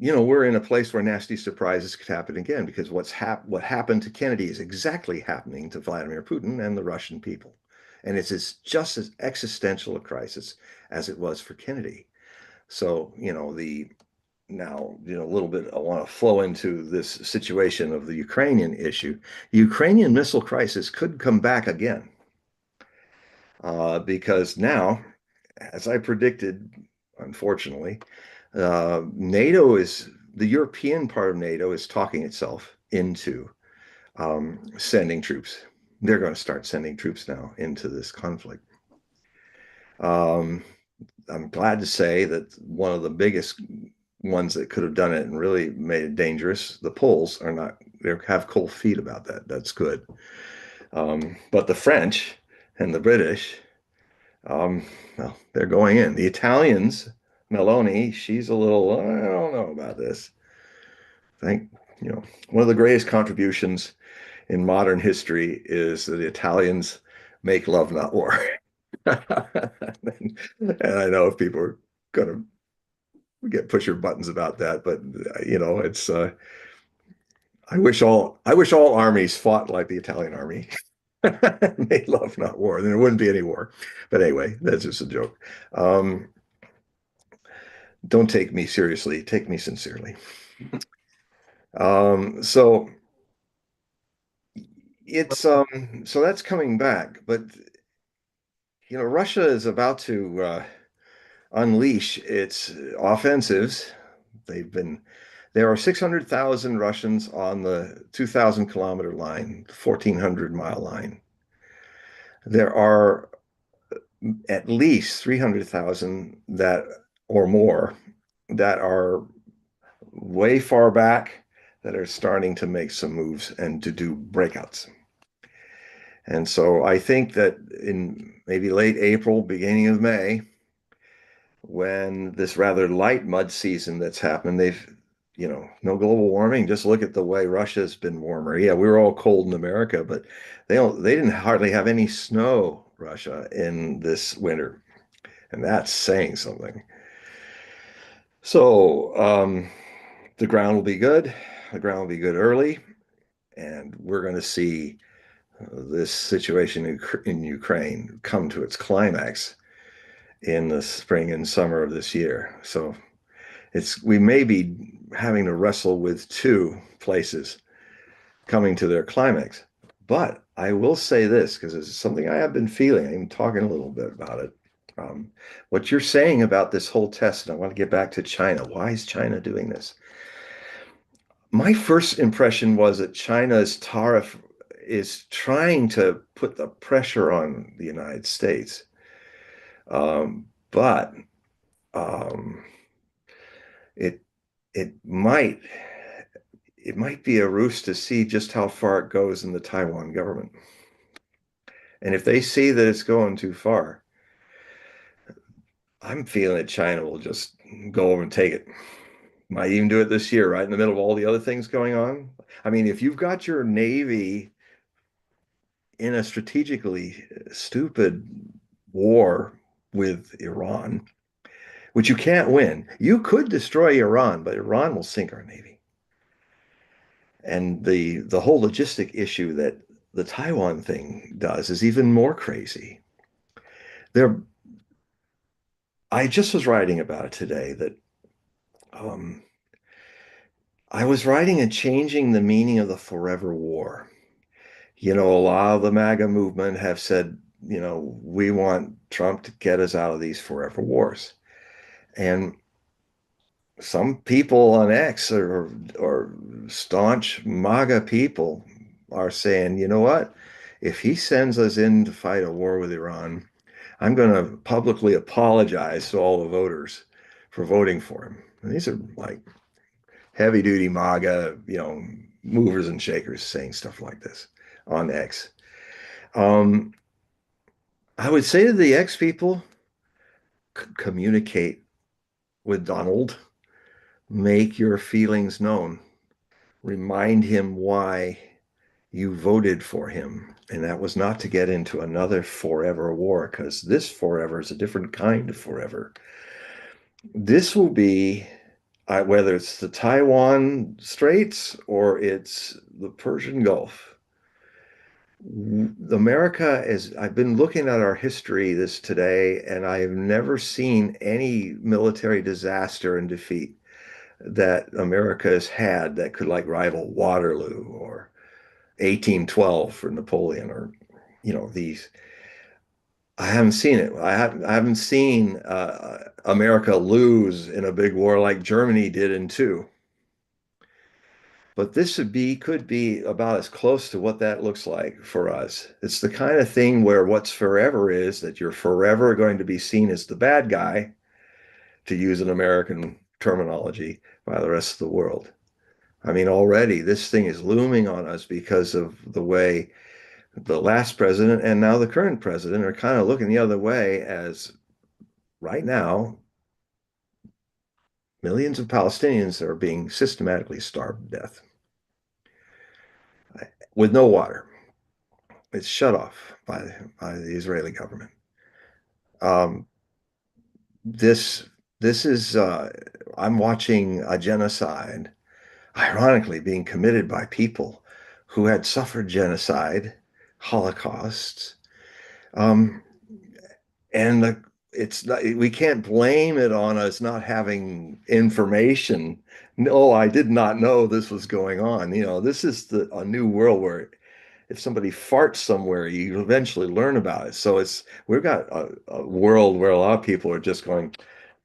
we're in a place where nasty surprises could happen again, because what happened to Kennedy is exactly happening to Vladimir Putin and the Russian people. And it's just as existential a crisis as it was for Kennedy. So, now, a little bit, I want to flow into this situation of the Ukrainian issue. The Ukrainian missile crisis could come back again. Because now, as I predicted, unfortunately, the European part of NATO is talking itself into sending troops they're going to start sending troops now into this conflict. I'm glad to say that one of the biggest ones that could have done it and really made it dangerous, the Poles are not, they have cold feet about that. That's good. But the French and the British, well, they're going in. The Italians, Meloni, she's a little, I don't know about this. I think, one of the greatest contributions in modern history is that the Italians make love, not war. And I know if people are going to get push your buttons about that, but it's I wish all armies fought like the Italian army. Made love, not war. Then there wouldn't be any war. But anyway, that's just a joke. Don't take me seriously. Take me sincerely. So it's so that's coming back, but Russia is about to unleash its offensives. There are 600,000 Russians on the 2,000-kilometer line, 1,400-mile line. There are at least 300,000 that or more that are way far back that are starting to make some moves and to do breakouts. And so I think that in maybe late April, beginning of May, when this rather light mud season that's happened, no global warming. Just look at the way Russia's been warmer. Yeah, we were all cold in America, but they didn't hardly have any snow, Russia, in this winter. And that's saying something. So the ground will be good. The ground will be good early. And we're going to see this situation in Ukraine come to its climax in the spring and summer of this year. So we may be having to wrestle with two places coming to their climax. But I will say this, because it's something I have been feeling. I'm talking a little bit about it. What you're saying about this whole test, and I want to get back to China. Why is China doing this? My first impression was that China's tariff is trying to put the pressure on the United States. But it might be a ruse to see just how far it goes in the Taiwan government. And if they see that it's going too far, I'm feeling that China will just go over and take it. Might even do it this year, right in the middle of all the other things going on. I mean, if you've got your Navy in a strategically stupid war with Iran, which you can't win, you could destroy Iran, but Iran will sink our Navy. And the whole logistic issue that the Taiwan thing does is even more crazy. I just was writing about it today that I was writing and changing the meaning of the forever war. A lot of the MAGA movement have said, we want Trump to get us out of these forever wars. And some people on X or staunch MAGA people are saying, you know what? If he sends us in to fight a war with Iran, I'm going to publicly apologize to all the voters for voting for him. And these are like heavy duty MAGA, movers and shakers saying stuff like this on X. I would say to the X people, communicate with Donald, make your feelings known, remind him why you voted for him. And that was not to get into another forever war, because this forever is a different kind of forever. This will be, whether it's the Taiwan Straits or it's the Persian Gulf. America I've been looking at our history today, and I have never seen any military disaster and defeat that America has had that could rival Waterloo or 1812 for Napoleon, or these. I haven't seen it. I haven't seen America lose in a big war like Germany did in 2. But this could be about as close to what that looks like for us. It's the kind of thing where what's forever is that you're forever going to be seen as the bad guy, to use an American terminology, by the rest of the world. I mean, already this thing is looming on us because of the way the last president and now the current president are kind of looking the other way, as right now millions of Palestinians are being systematically starved to death with no water. It's shut off by the Israeli government. Um, this this is I'm watching a genocide, ironically, being committed by people who had suffered genocide, holocausts, um, and it's not, we can't blame it on us not having information. No, I did not know this was going on. You know, this is a new world where if somebody farts somewhere, you eventually learn about it. So we've got a world where a lot of people are just going,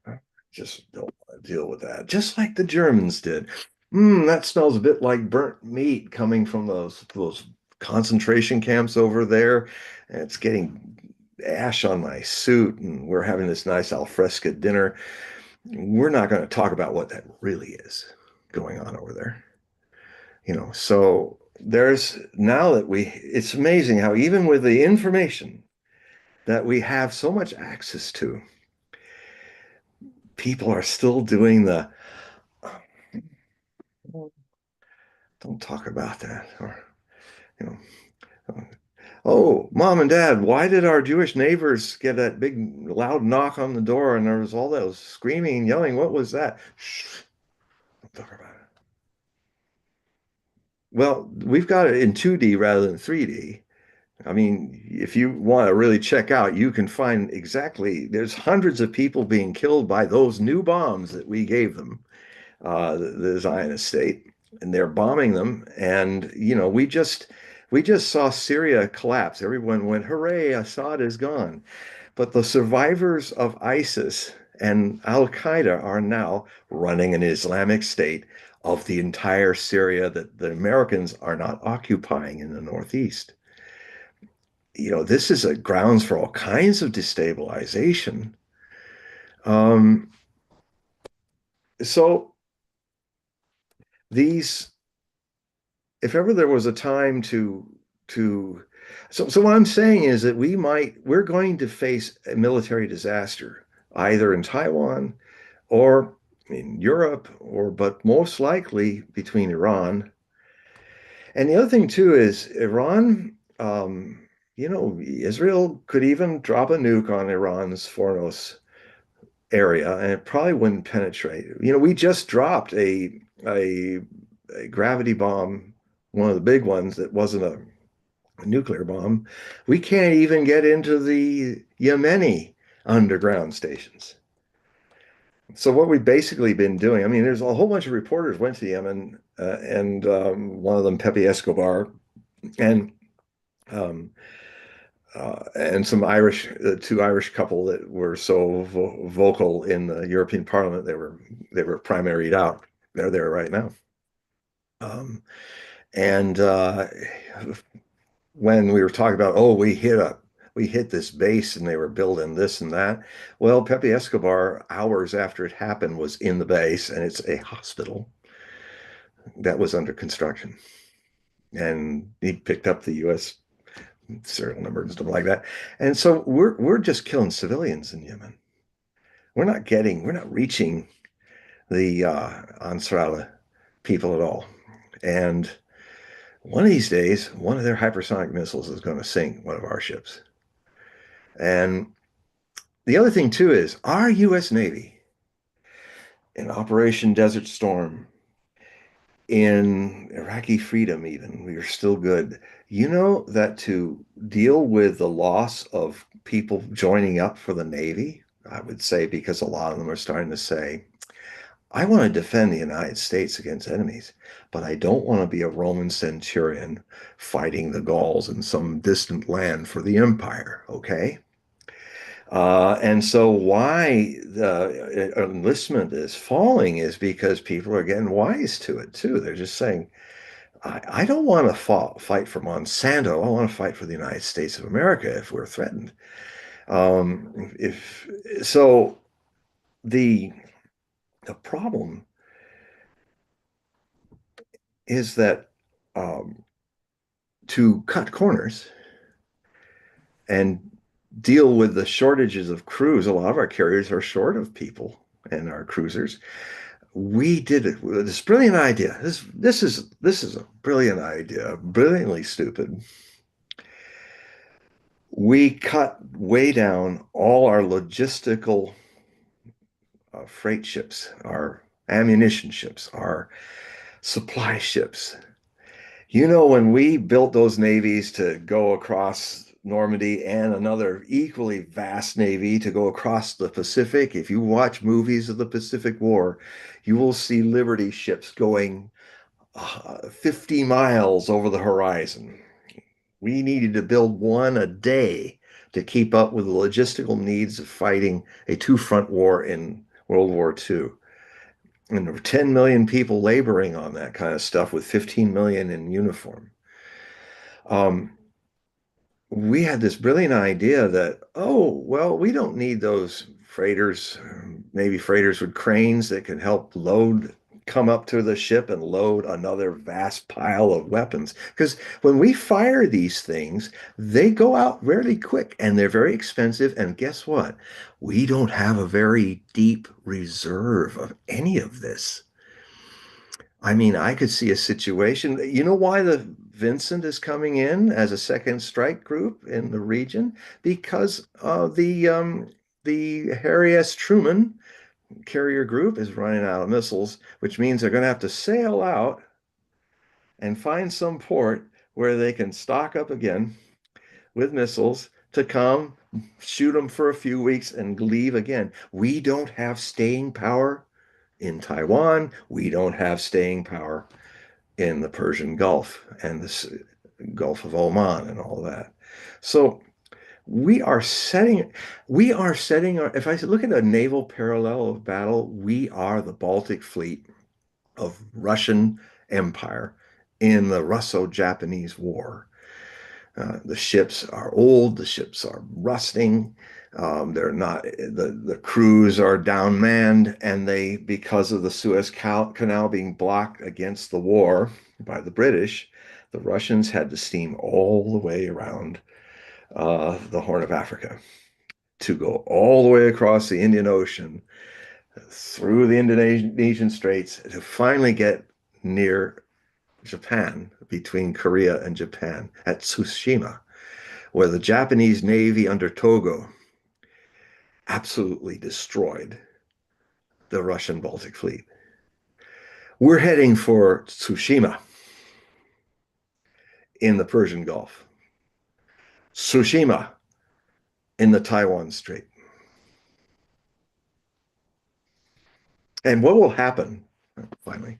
"I just don't want to deal with that," just like the Germans did. That smells a bit like burnt meat coming from those concentration camps over there. And it's getting ash on my suit, and we're having this nice alfresco dinner. We're not going to talk about what that really is going on over there. So there's now that it's amazing how even with the information that we have so much access to, people are still doing the don't talk about that, or you know oh, mom and dad, why did our Jewish neighbors get that big loud knock on the door and there was all those screaming and yelling? What was that? Shh, don't talk about it. Well, we've got it in 2D rather than 3D. I mean, if you want to really check out, you can find exactly, there's hundreds of people being killed by those new bombs that we gave them, the Zionist state, and they're bombing them. And, we just saw Syria collapse. Everyone went, hooray, Assad is gone. But the survivors of ISIS and Al Qaeda are now running an Islamic state of the entire Syria that the Americans are not occupying in the Northeast. This is a grounds for all kinds of destabilization. Um, so these, if ever there was a time so what I'm saying is that we're going to face a military disaster, either in Taiwan or in Europe, but most likely between Iran. And the other thing too is Iran, Israel could even drop a nuke on Iran's Fornos area, and it probably wouldn't penetrate. We just dropped a gravity bomb, one of the big ones that wasn't a nuclear bomb. We can't even get into the Yemeni underground stations. So what we've basically been doing, I mean, there's a whole bunch of reporters went to Yemen, and one of them, Pepe Escobar, and some Irish, two Irish couple that were so vocal in the European Parliament, they were primaried out. They're there right now. And when we were talking about, oh, we hit this base and they were building this and that. Well, Pepe Escobar, hours after it happened, was in the base, and it's a hospital that was under construction. And he picked up the U.S. serial number and stuff like that. And so we're just killing civilians in Yemen. We're not reaching the Ansarallah people at all. And one of these days, one of their hypersonic missiles is going to sink one of our ships. And the other thing too is our U.S. Navy in Operation Desert Storm, in Iraqi Freedom, even, we are still good. You know that to deal with the loss of people joining up for the Navy, I would say, because a lot of them are starting to say, I want to defend the United States against enemies, but I don't want to be a Roman centurion fighting the Gauls in some distant land for the empire, okay? And so why the enlistment is falling is because people are getting wise to it too. They're just saying, I don't want to fight for Monsanto. I want to fight for the United States of America if we're threatened. If so, the problem is that um, to cut corners and deal with the shortages of crews, a lot of our carriers are short of people and our cruisers. We did it with this brilliant idea. This is a brilliant idea, brilliantly stupid. We cut way down all our logistical freight ships, our ammunition ships, our supply ships. You know, when we built those navies to go across Normandy and another equally vast navy to go across the Pacific, if you watch movies of the Pacific War, you will see Liberty ships going 50 miles over the horizon. We needed to build one a day to keep up with the logistical needs of fighting a two-front war in World War II. And there were 10 million people laboring on that kind of stuff with 15 million in uniform. Um, we had this brilliant idea that, oh, well, we don't need those freighters, maybe freighters with cranes that can help come up to the ship and load another vast pile of weapons. Because when we fire these things, they go out really quick and they're very expensive. And guess what? We don't have a very deep reserve of any of this. I mean, I could see a situation. You know why the Vincent is coming in as a second strike group in the region? Because the Harry S. Truman carrier group is running out of missiles, which means they're going to have to sail out and find some port where they can stock up again with missiles to come shoot them for a few weeks and leave again. We don't have staying power in Taiwan. We don't have staying power in the Persian Gulf and the Gulf of Oman and all that. So we are setting our, if I look at a naval parallel of battle, we are the Baltic Fleet of Russian Empire in the Russo-Japanese War. The ships are old, the ships are rusting, they're not, the crews are downmanned, and they, because of the Suez Canal being blocked against the war by the British, the Russians had to steam all the way around the Horn of Africa to go all the way across the Indian Ocean, through the Indonesian Straits to finally get near Japan, between Korea and Japan at Tsushima, where the Japanese Navy under Togo absolutely destroyed the Russian Baltic Fleet. We're heading for Tsushima in the Persian Gulf, Tsushima in the Taiwan Strait. And what will happen, finally,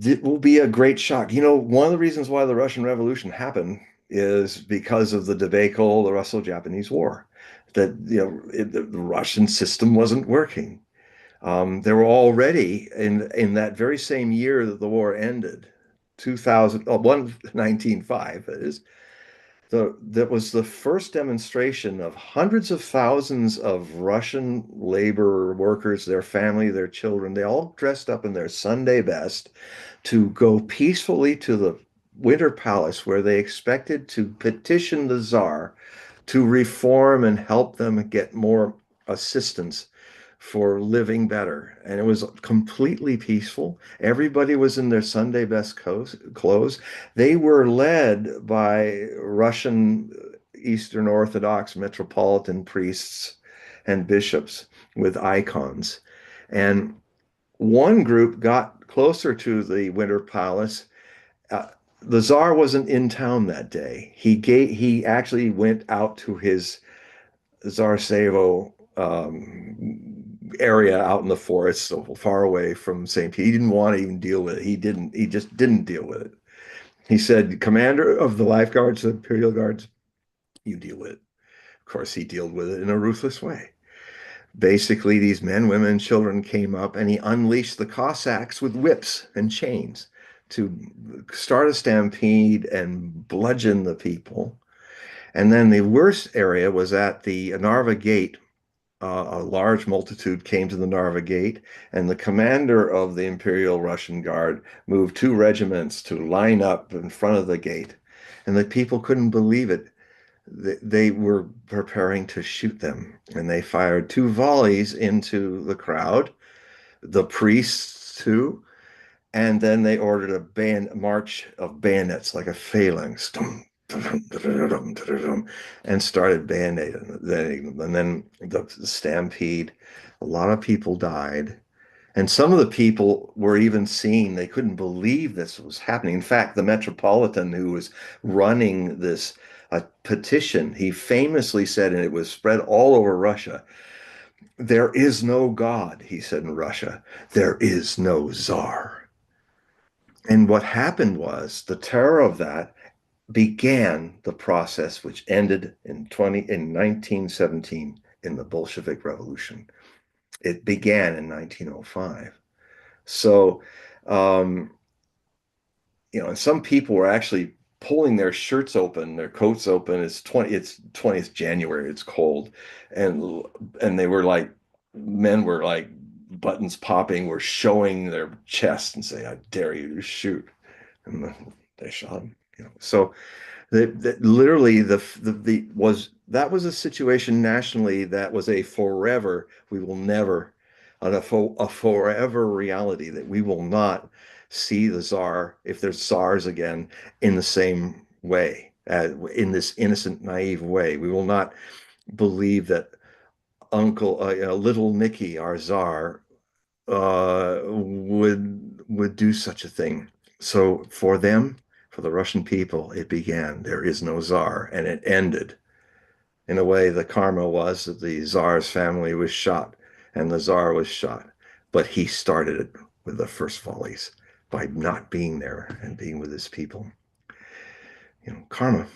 it will be a great shock. You know, one of the reasons why the Russian Revolution happened is because of the debacle, the Russo-Japanese War, that, you know, the Russian system wasn't working. There were already in that very same year that the war ended, 1905, that is, that was the first demonstration of hundreds of thousands of Russian labor workers, their family, their children. They all dressed up in their Sunday best to go peacefully to the Winter Palace, where they expected to petition the Tsar to reform and help them get more assistance for living better. And it was completely peaceful. Everybody was in their Sunday best clothes. They were led by Russian Eastern Orthodox metropolitan priests and bishops with icons. And one group got closer to the Winter Palace. The Tsar wasn't in town that day. He actually went out to his Zarsevo area out in the forest, so far away from St. Pete. He didn't want to even deal with it. He just didn't deal with it. He said, Commander of the Life Guards, the Imperial Guards, you deal with it. Of course, he dealt with it in a ruthless way. Basically, these men, women, children came up and he unleashed the Cossacks with whips and chains to start a stampede and bludgeon the people. And then the worst area was at the Narva Gate. A large multitude came to the Narva Gate, and the commander of the Imperial Russian Guard moved 2 regiments to line up in front of the gate. And the people couldn't believe it. They were preparing to shoot them, and they fired 2 volleys into the crowd, the priests too, and then they ordered a march of bayonets like a phalanx, and started bayoneting them. And then the stampede, a lot of people died. And some of the people were even seeing, they couldn't believe this was happening. In fact, the Metropolitan who was running this petition, he famously said, and it was spread all over Russia, "There is no God," he said in Russia, "there is no Tsar." And what happened was the terror of that began the process which ended in 1917 in the Bolshevik Revolution. It began in 1905. So, um, and some people were actually pulling their shirts open, their coats open. It's 20th January, it's cold. And they were like, men were like buttons popping, were showing their chest and say, "I dare you to shoot." And they shot him, So literally that was a situation nationally that was a forever, we will never, a forever reality that we will not see the Tsar, if there's Tsars again, in the same way, in this innocent, naive way. We will not believe that little Nicky, our Tsar, would do such a thing. So for them, for the Russian people, it began. There is no Tsar, and it ended. In a way, the karma was that the Tsar's family was shot and the Tsar was shot, but he started it with the first volleys by not being there and being with his people. Karma.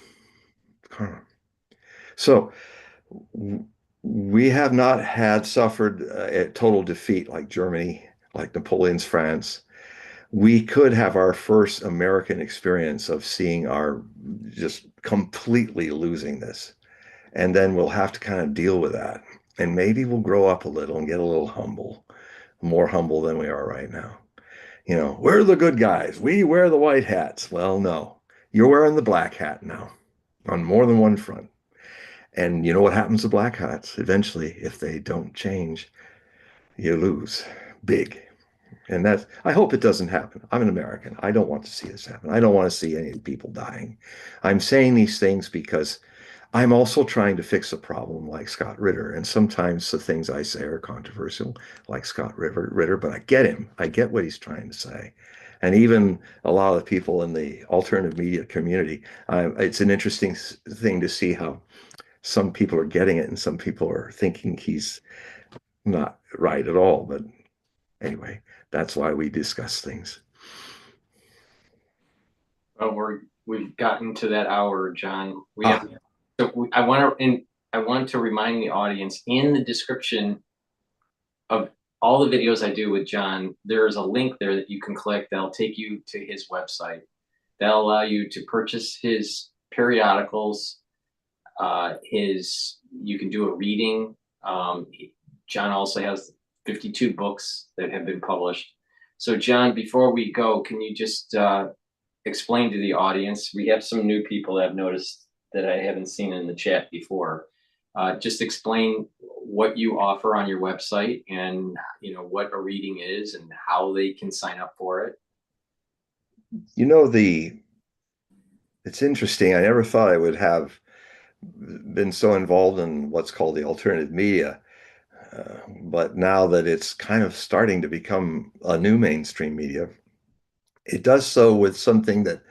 So we have not had suffered a total defeat like Germany, like Napoleon's France. We could have our first American experience of seeing our just completely losing this. And then we'll have to kind of deal with that. And maybe we'll grow up a little and get a little humble, more humble than we are right now. We're the good guys. We wear the white hats. Well, no, you're wearing the black hat now on more than one front. And you know what happens to black hats? Eventually, if they don't change, you lose big. And I hope it doesn't happen. I'm an American. I don't want to see this happen. I don't want to see any people dying. I'm saying these things because I'm also trying to fix a problem like Scott Ritter. And sometimes the things I say are controversial, like Scott Ritter, but I get him. I get what he's trying to say. And even a lot of the people in the alternative media community, it's an interesting thing to see how some people are getting it and some people are thinking he's not right at all. But anyway, that's why we discuss things. Well, we've gotten to that hour, John. I want to remind the audience, in the description of all the videos I do with John, there is a link there that you can click that'll take you to his website. That'll allow you to purchase his periodicals. You can do a reading. John also has 52 books that have been published. So John, before we go, can you just explain to the audience, we have some new people that I've noticed that I haven't seen in the chat before. Just explain what you offer on your website and what a reading is and how they can sign up for it. It's interesting. I never thought I would have been so involved in what's called the alternative media. But now that it's kind of starting to become a new mainstream media, it does so with something that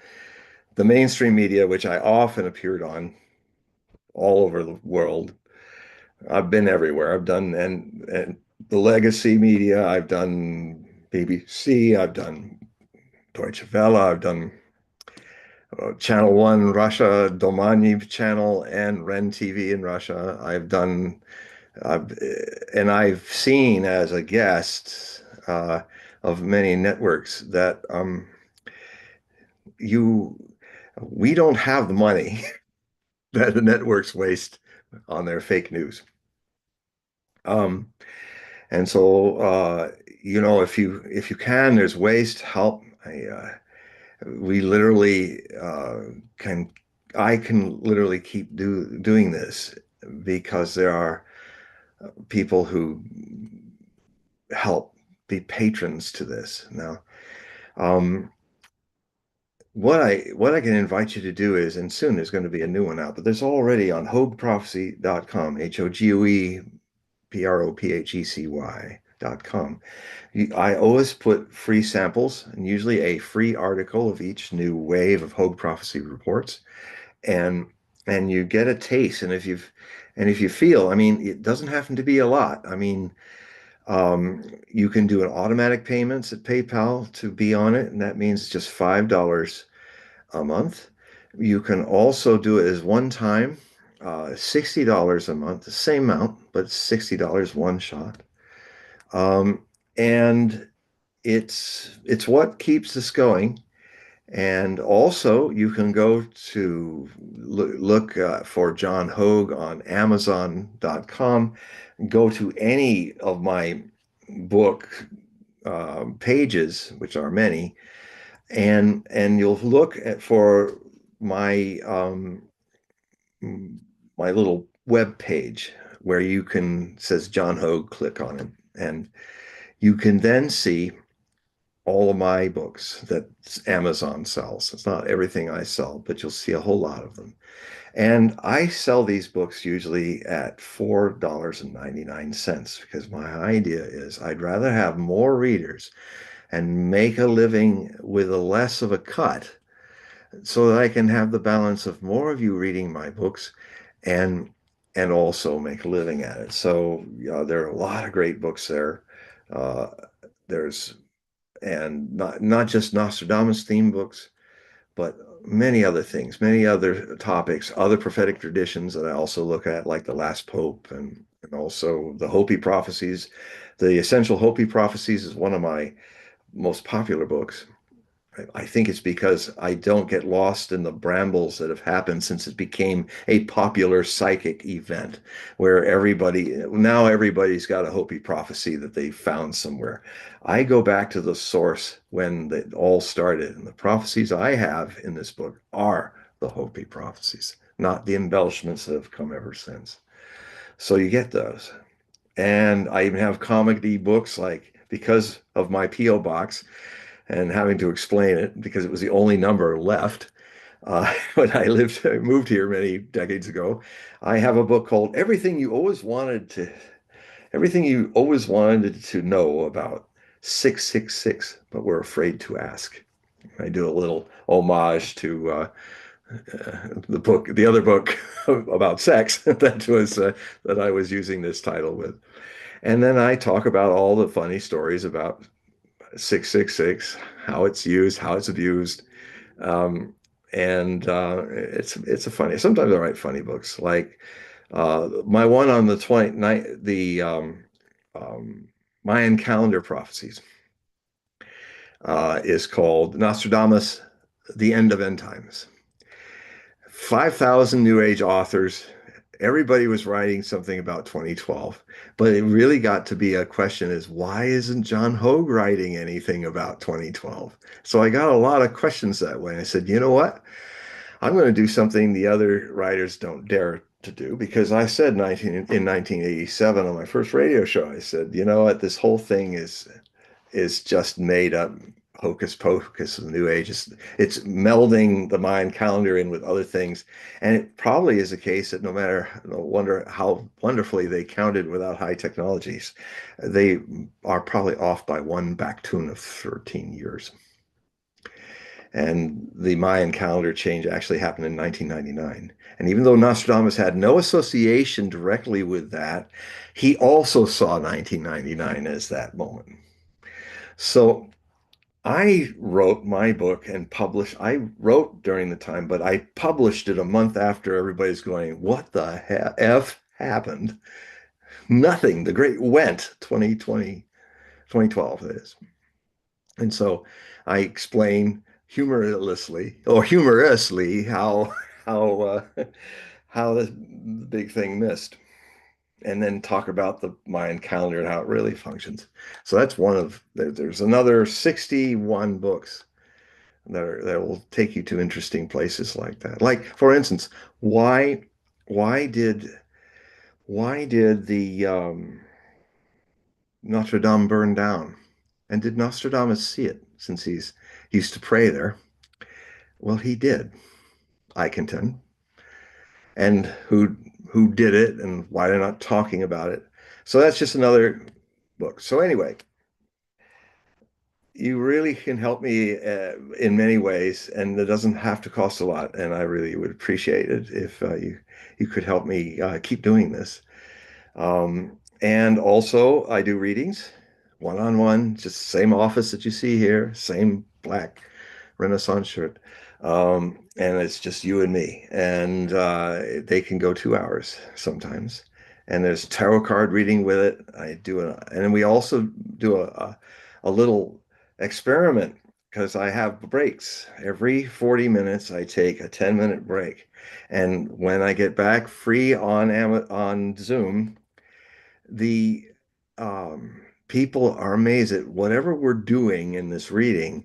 the mainstream media, which I often appeared on all over the world, I've been everywhere. I've done and the legacy media, I've done BBC, I've done Deutsche Welle, I've done Channel 1 Russia, Domani Channel, and Ren TV in Russia. I've, I've seen as a guest of many networks that you we don't have the money that the networks waste on their fake news. Um, and so if you can, there's ways to help. We literally can I can literally keep doing this because there are people who help be patrons to this. Now, um, what I can invite you to do is, and soon there's going to be a new one out, but there's already on HogueProphecy.com, HogueProphecy.com. I always put free samples and usually a free article of each new wave of Hogue Prophecy reports, and you get a taste. And if you feel, I mean, it doesn't have to be a lot. I mean, you can do an automatic payments at PayPal to be on it, and that means just $5 a month. You can also do it as one time, $60 a month, the same amount, but $60 one shot. And it's what keeps us going. And also, you can go to look for John Hogue on Amazon.com. Go to any of my book pages, which are many, and you'll look for my my little web page where you can says John Hogue. Click on it, and you can then see all of my books that Amazon sells. It's not everything I sell, but you'll see a whole lot of them. And I sell these books usually at $4.99 because my idea is I'd rather have more readers and make a living with a less of a cut so that I can have the balance of more of you reading my books and also make a living at it. So there are a lot of great books there. Uh, there's and not just Nostradamus theme books, but many other things, many other topics, other prophetic traditions that I also look at, like the Last Pope and also the Hopi prophecies. The Essential Hopi Prophecies is one of my most popular books. I think it's because I don't get lost in the brambles that have happened since it became a popular psychic event where everybody's got a Hopi prophecy that they found somewhere. I go back to the source when it all started, and the prophecies I have in this book are the Hopi prophecies, not the embellishments that have come ever since. So you get those. And I even have comedy books, like because of my P.O. box and having to explain it because it was the only number left. When I moved here many decades ago, I have a book called Everything You Always Wanted to Know About 666, but Were Afraid to Ask. I do a little homage to the other book about sex that I was using this title with. And then I talk about all the funny stories about 666, how it's used, how it's abused. And it's a funny, sometimes I write funny books, like my one on the 29, the Mayan calendar prophecies is called Nostradamus, The End of End Times. 5,000 New Age authors. Everybody was writing something about 2012, but it really got to be a question is why isn't John Hogue writing anything about 2012? So I got a lot of questions that way. I said, you know what? I'm going to do something the other writers don't dare to do because I said in 1987 on my first radio show, I said, you know what? This whole thing is just made up hocus pocus of the New Age. It's melding the Mayan calendar in with other things. And it probably is a case that no wonder how wonderfully they counted without high technologies, they are probably off by one back tune of 13 years. And the Mayan calendar change actually happened in 1999. And even though Nostradamus had no association directly with that, he also saw 1999 as that moment. So I wrote my book and published. I wrote during the time, but I published it a month after everybody's going, what the F happened? Nothing. The great went 2020, 2012, that is. And so I explain humorously how how the big thing missed, and then talk about the Mayan calendar and how it really functions. So that's one of there's another 61 books that will take you to interesting places like that. Like for instance, why why did why did the Notre Dame burn down? And did Nostradamus see it since he used to pray there? Well, he did, I contend. And who did it and why they're not talking about it. So that's just another book. So anyway, you really can help me in many ways, and it doesn't have to cost a lot. And I really would appreciate it if you could help me keep doing this. And also, I do readings, one-on-one, just same office that you see here, same black Renaissance shirt. And it's just you and me. And they can go 2 hours sometimes. And there's tarot card reading with it. And we also do a little experiment because I have breaks. Every 40 minutes, I take a 10-minute break. And when I get back free on Zoom, the people are amazed at whatever we're doing in this reading,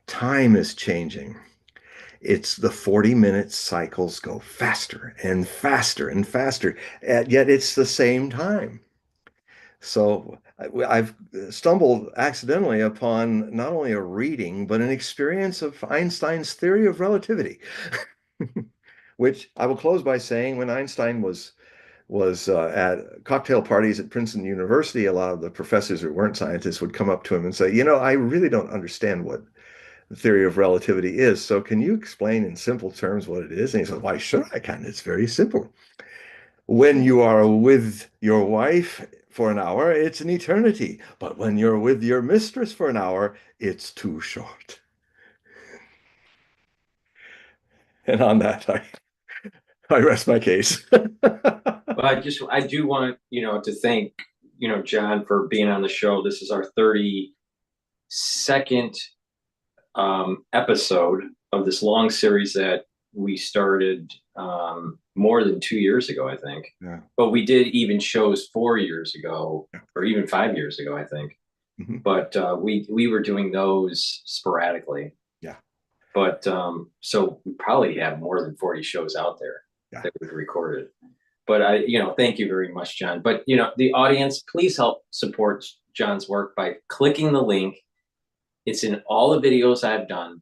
time is changing. It's the 40-minute cycles go faster and faster and faster, yet it's the same time. So I've stumbled accidentally upon not only a reading, but an experience of Einstein's theory of relativity, which I will close by saying when Einstein was at cocktail parties at Princeton University, a lot of the professors who weren't scientists would come up to him and say, I really don't understand what the theory of relativity is. So can you explain in simple terms what it is? And he said, why, sure, I can. It's very simple. When you are with your wife for an hour, it's an eternity. But when you're with your mistress for an hour, it's too short. And on that, I rest my case. Well, I do want, to thank, John for being on the show. This is our 32nd episode of this long series that we started more than 2 years ago, I think. Yeah. But we did even shows 4 years ago, or even 5 years ago, I think. Mm-hmm. But we were doing those sporadically. Yeah. But so we probably have more than 40 shows out there that we've recorded. But thank you very much, John. But the audience, please help support John's work by clicking the link. It's in all the videos I've done.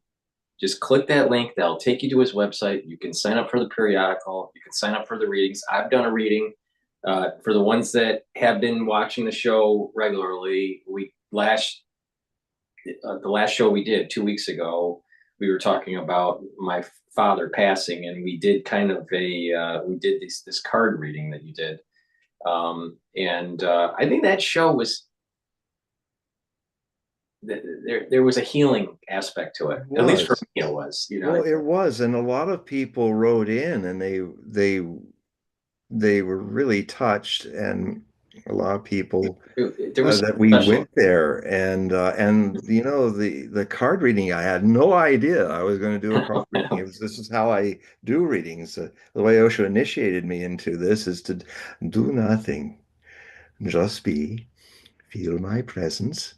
Just click that link. That'll take you to his website. You can sign up for the periodical. You can sign up for the readings. I've done a reading. For the ones that have been watching the show regularly, the last show we did 2 weeks ago, we were talking about my father passing, and we did kind of we did this card reading that you did. And I think that show was, there was a healing aspect to it. At least for me it was. Well, it was, and a lot of people wrote in, and they were really touched, and a lot of people there was that we special. went there, and the card reading, I had no idea I was going to do a card reading. This is how I do readings. The way Osho initiated me into this is to do nothing, just be, feel my presence.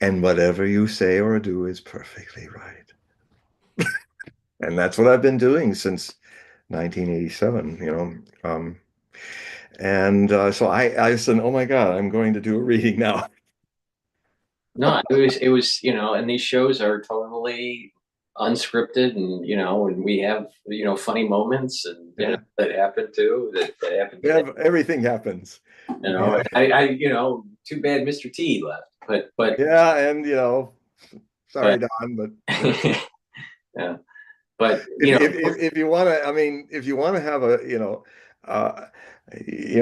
And whatever you say or do is perfectly right. And that's what I've been doing since 1987, so I said, oh my God, I'm going to do a reading now. No, it was, and these shows are totally unscripted, and we have, funny moments and, that happen too, that happen. Everything happens. I too bad Mr. T left, but yeah. And, sorry, Don, but yeah. But if you want to, if you want to have uh, he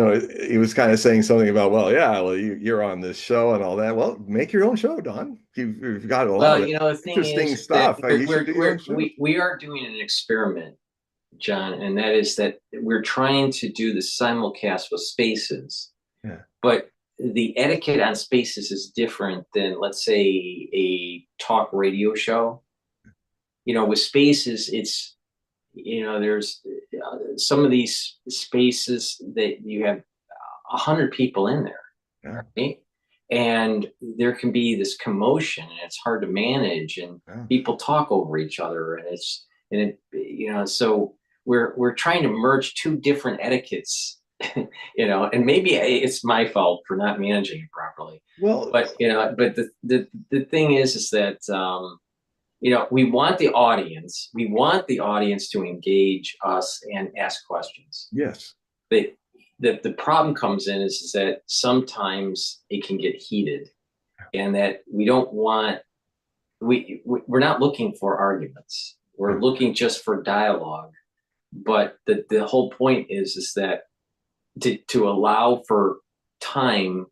was kind of saying something about, well, yeah, well, you're on this show and all that. Well, make your own show, Don. You've got a lot Well, of the thing interesting is that stuff. You should do your own show. we are doing an experiment, John, and that is that we're trying to do the simulcast with Spaces, Yeah. but the etiquette on Spaces is different than, let's say, a talk radio show. With Spaces, it's there's some of these spaces that you have 100 people in there, Yeah. right? And there can be this commotion, and it's hard to manage, and Yeah. people talk over each other, so we're trying to merge two different etiquettes, and maybe it's my fault for not managing it properly. Well, but the thing is that we want the audience to engage us and ask questions. yes. The problem comes in is that sometimes it can get heated, and that we don't want, we're not looking for arguments. We're looking just for dialogue. But the whole point is that to allow for time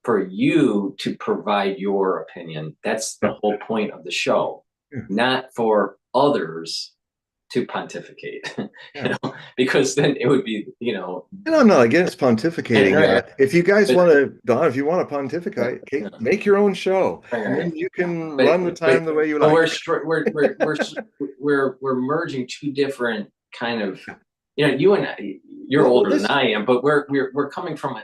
for you to provide your opinion. That's the whole point of the show, not for others to pontificate, because then it would be, And I'm not against pontificating. Right. If you guys want to, Don, if you want to pontificate, make your own show, and then you can run the time the way you like. We're merging two different kind of, you and I, you're older than I am, but we're coming from a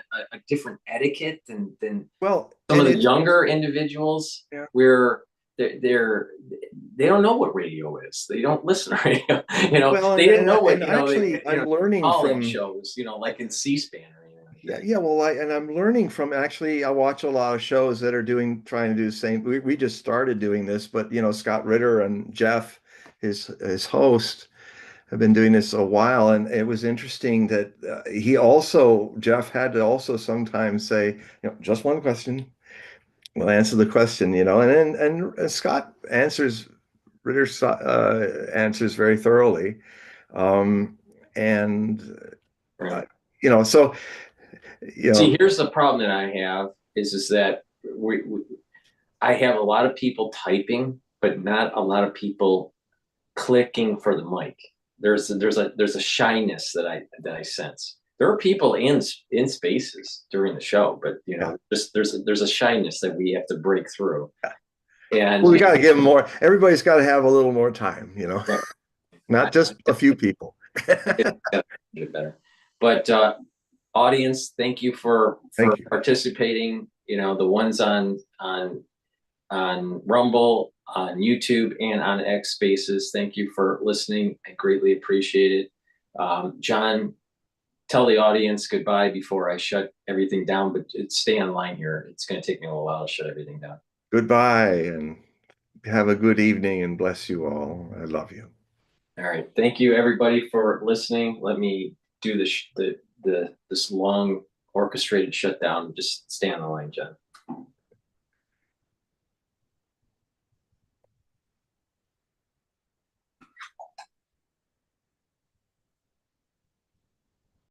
different etiquette than some of the younger individuals. Yeah. Where they don't know what radio is. They don't listen to radio. They didn't know what. Actually, I'm learning from shows. Like in C-SPAN or anything like that. Yeah, well, I'm learning from, actually, I watch a lot of shows that are trying to do the same. We just started doing this, but Scott Ritter and Jeff, his host, have been doing this a while, and it was interesting that Jeff had to also sometimes say, just one question. We'll answer the question, and Scott answers, Ritter answers very thoroughly, and Right. so. See, here's the problem that I have is that I have a lot of people typing, but not a lot of people clicking for the mic. There's a shyness that I sense. There are people in Spaces during the show, but there's a shyness that we have to break through. And we got to give them more. Everybody's got to have a little more time, Right. Not just a few people. Better, but audience, thank you for participating. The ones on Rumble, on YouTube, and on X Spaces. Thank you for listening. I greatly appreciate it. John, tell the audience goodbye before I shut everything down, but stay online here. It's going to take me a little while to shut everything down. Goodbye, and have a good evening, and bless you all. I love you. All right. Thank you, everybody, for listening. Let me do this long orchestrated shutdown. Just stay on the line, John.